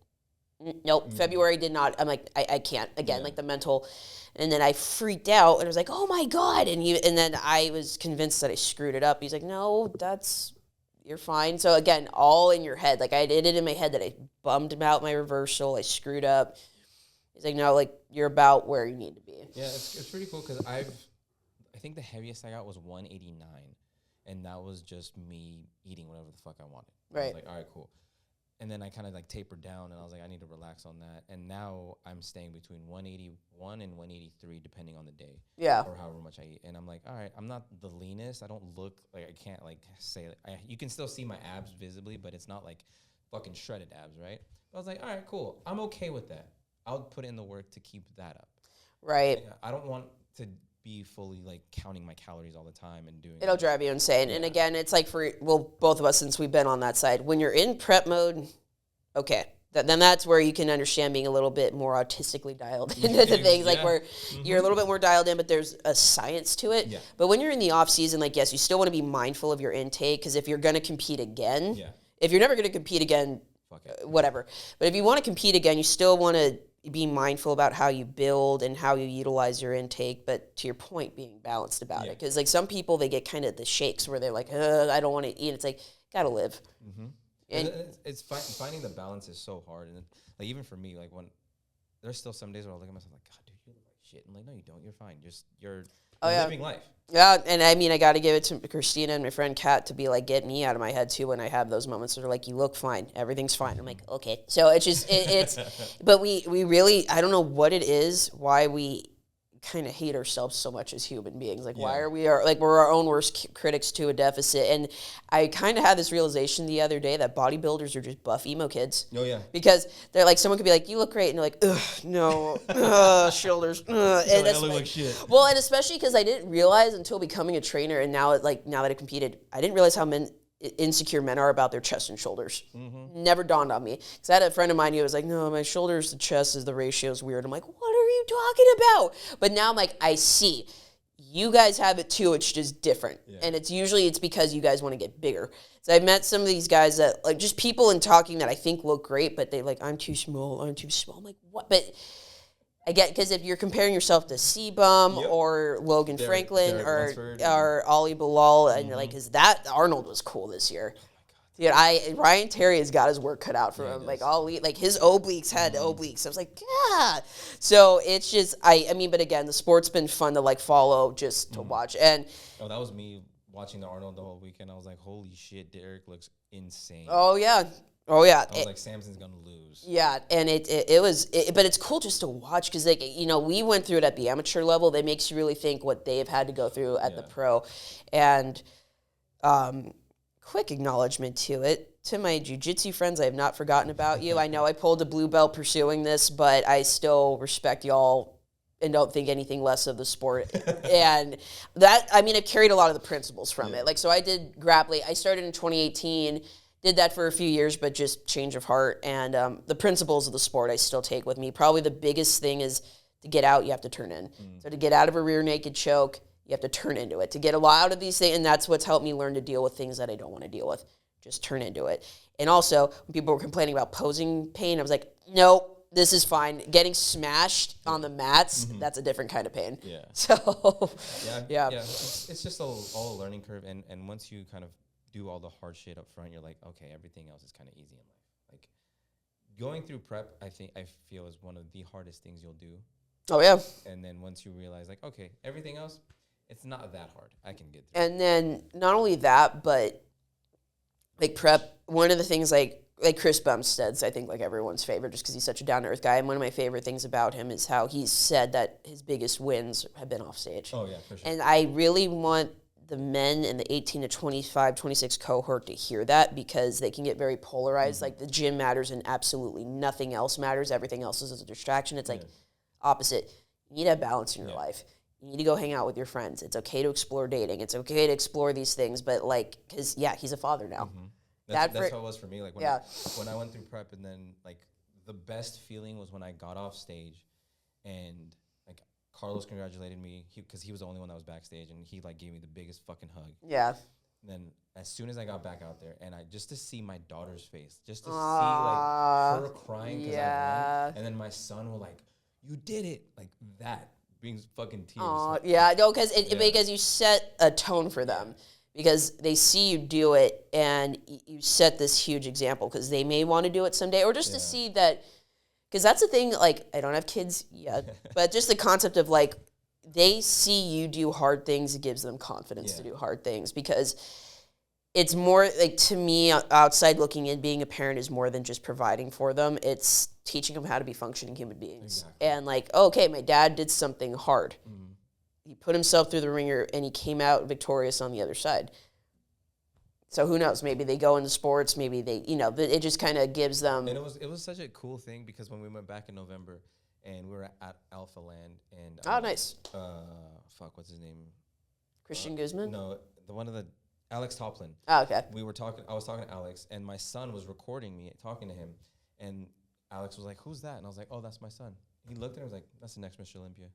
nope. February did not, I'm like, I can't. Again, like the mental, and then I freaked out and I was like, oh my God. And then I was convinced that I screwed it up. He's like, no, you're fine. So again, all in your head. Like I did it in my head that I bummed out my reversal. I screwed up. He's like, no, like you're about where you need to be. Yeah, it's pretty cool because I think the heaviest I got was 189, and that was just me eating whatever the fuck I wanted. Right. I was like, all right, cool. And then I kind of like tapered down, and I was like, I need to relax on that. And now I'm staying between 181 and 183, depending on the day. Yeah. Or however much I eat. And I'm like, all right, I'm not the leanest. I don't look like, I can't like say, you can still see my abs visibly, but it's not like fucking shredded abs, right? But I was like, all right, cool. I'm okay with that. I'll put in the work to keep that up. Right. I don't want to be fully like counting my calories all the time and doing it'll drive you insane. And again, it's like both of us, since we've been on that side, when you're in prep mode, okay, then that's where you can understand being a little bit more autistically dialed into the things, like where you're a little bit more dialed in, but there's a science to it. Yeah. But when you're in the off season, like, yes, you still want to be mindful of your intake, because if you're going to compete again, if you're never going to compete again, whatever. But if you want to compete again, you still want to be mindful about how you build and how you utilize your intake, but to your point, being balanced about it. Because like some people, they get kind of the shakes where they're like, I don't want to eat. It's like, gotta live. And it's finding the balance is so hard. And like even for me, like when there's still some days where I look at myself like, God, dude, you look like shit. And like, no, you don't. You're fine. You're living life. Yeah, and I mean, I got to give it to Christina and my friend Kat to be like, get me out of my head too when I have those moments where they're like, you look fine, everything's fine. I'm like, okay. So it's just, but we really, I don't know what it is, why we kind of hate ourselves so much as human beings. Like, why are we're our own worst critics to a deficit. And I kind of had this realization the other day that bodybuilders are just buff emo kids. Oh yeah. Because they're like, someone could be like, you look great, and they're like, ugh, no, shoulders, and that's like shit. Well, and especially because I didn't realize until becoming a trainer, and now that I competed, I didn't realize how insecure men are about their chest and shoulders. Never dawned on me. Because I had a friend of mine who was like, no, my shoulders to chest the ratio is weird. I'm like, what are you talking about? But now I'm like, I see. You guys have it too, it's just different. And it's because you guys want to get bigger. So I've met some of these guys that, like, just people in talking that I think look great, but they like, I'm too small. I'm like, what? But I get, because if you're comparing yourself to C-Bum or Logan Franklin or Ollie Bilal, and like, is that Arnold was cool this year. Dude, Ryan Terry has got his work cut out for him. Like, like his obliques had obliques. I was like, yeah. So it's just, I mean, but again, the sport's been fun to like follow, just to watch. And that was me watching the Arnold the whole weekend. I was like, holy shit, Derek looks insane. Oh yeah. I was like, Samson's gonna lose. Yeah, and it was, but it's cool just to watch, because like, you know, we went through it at the amateur level. That makes you really think what they've had to go through at the pro. And quick acknowledgement to my jiu-jitsu friends. I have not forgotten about you. I know I pulled a blue belt pursuing this, but I still respect y'all and don't think anything less of the sport. And that, I mean, I've carried a lot of the principles from it. Like, so I did grappling. I started in 2018. Did that for a few years, but just change of heart. And the principles of the sport I still take with me. Probably the biggest thing is to get out, you have to turn in. So to get out of a rear naked choke, you have to turn into it. To get a lot out of these things, and that's what's helped me learn to deal with things that I don't want to deal with. Just turn into it. And also, when people were complaining about posing pain, I was like, no, this is fine. Getting smashed on the mats, that's a different kind of pain. Yeah. So, yeah. It's just all a learning curve. And once you kind of do all the hard shit up front, you're like, okay, everything else is kind of easy in life. Like, going through prep, I feel is one of the hardest things you'll do. Oh yeah. And then once you realize, like, okay, everything else, it's not that hard. I can get through. And then not only that, but like prep, one of the things like Chris Bumstead's, I think, like everyone's favorite, just because he's such a down-to-earth guy. And one of my favorite things about him is how he's said that his biggest wins have been off stage. Oh yeah, for sure. And I really want the men in the 18 to 25, 26 cohort to hear that, because they can get very polarized. Like, the gym matters and absolutely nothing else matters. Everything else is a distraction. It's like opposite. You need to have balance in your life. You need to go hang out with your friends. It's okay to explore dating. It's okay to explore these things, but like, because, he's a father now. That's how it was for me. Like when I went through prep, and then like the best feeling was when I got off stage, and like Carlos congratulated me because he was the only one that was backstage, and he like gave me the biggest fucking hug. Yeah. And then as soon as I got back out there, and I just to see my daughter's face, just to see like her crying because I won, and then my son was like, "You did it!" Like that, being fucking tears. Yeah, no, because you set a tone for them. Because they see you do it, and you set this huge example. Because they may want to do it someday, or just to see that. Because that's the thing. Like, I don't have kids yet, but just the concept of like they see you do hard things, it gives them confidence to do hard things. Because it's more like, to me, outside looking in, being a parent is more than just providing for them. It's teaching them how to be functioning human beings. Exactly. And like, okay, my dad did something hard. Mm-hmm. He put himself through the ringer, and he came out victorious on the other side. So who knows? Maybe they go into sports. Maybe they, it just kind of gives them. And it was such a cool thing because when we went back in November, and we were at Alpha Land, and nice. What's his name? Christian Guzman? No, Alex Toplin. Oh, okay. I was talking to Alex, and my son was recording me talking to him, and Alex was like, "Who's that?" And I was like, "Oh, that's my son." He looked at him and was like, "That's the next Mr. Olympia."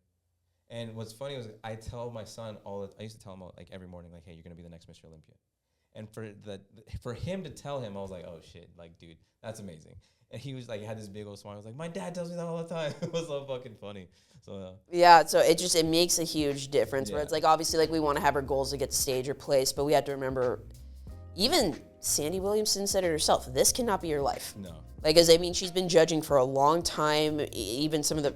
And what's funny was I tell my son I used to tell him like every morning, like, "Hey, you're gonna be the next Mr. Olympia." And for him to tell him, I was like, "Oh shit, like, dude, that's amazing." And he was like, he had this big old smile. I was like, "My dad tells me that all the time." It was so fucking funny. So so it makes a huge difference. Where it's like, obviously, like, we want to have our goals to get to stage or place, but we have to remember, even Sandy Williamson said it herself, this cannot be your life. No. Like, as I mean, she's been judging for a long time. Even some of the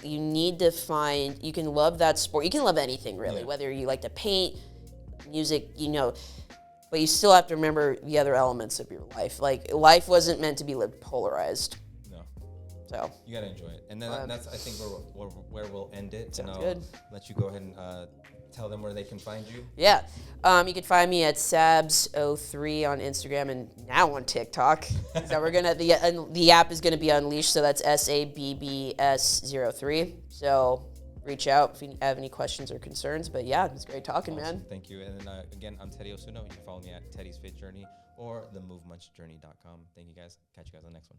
you need to find, you can love that sport. You can love anything, really, whether you like to paint, music, but you still have to remember the other elements of your life. Like, life wasn't meant to be lived polarized. No. So you gotta enjoy it. And then that's, I think, where we'll end it. Sounds and I'll good. let you go ahead and tell them where they can find you. Yeah. You can find me at Sabs03 on Instagram and now on TikTok. So the app is gonna be unleashed. So that's SABBS03. So reach out if you have any questions or concerns. But yeah, it's great talking, man. Thank you. And then again, I'm Teddy Osuno. You can follow me at Teddy's Fit Journey or themovemunchjourney.com. Thank you guys. Catch you guys on the next one.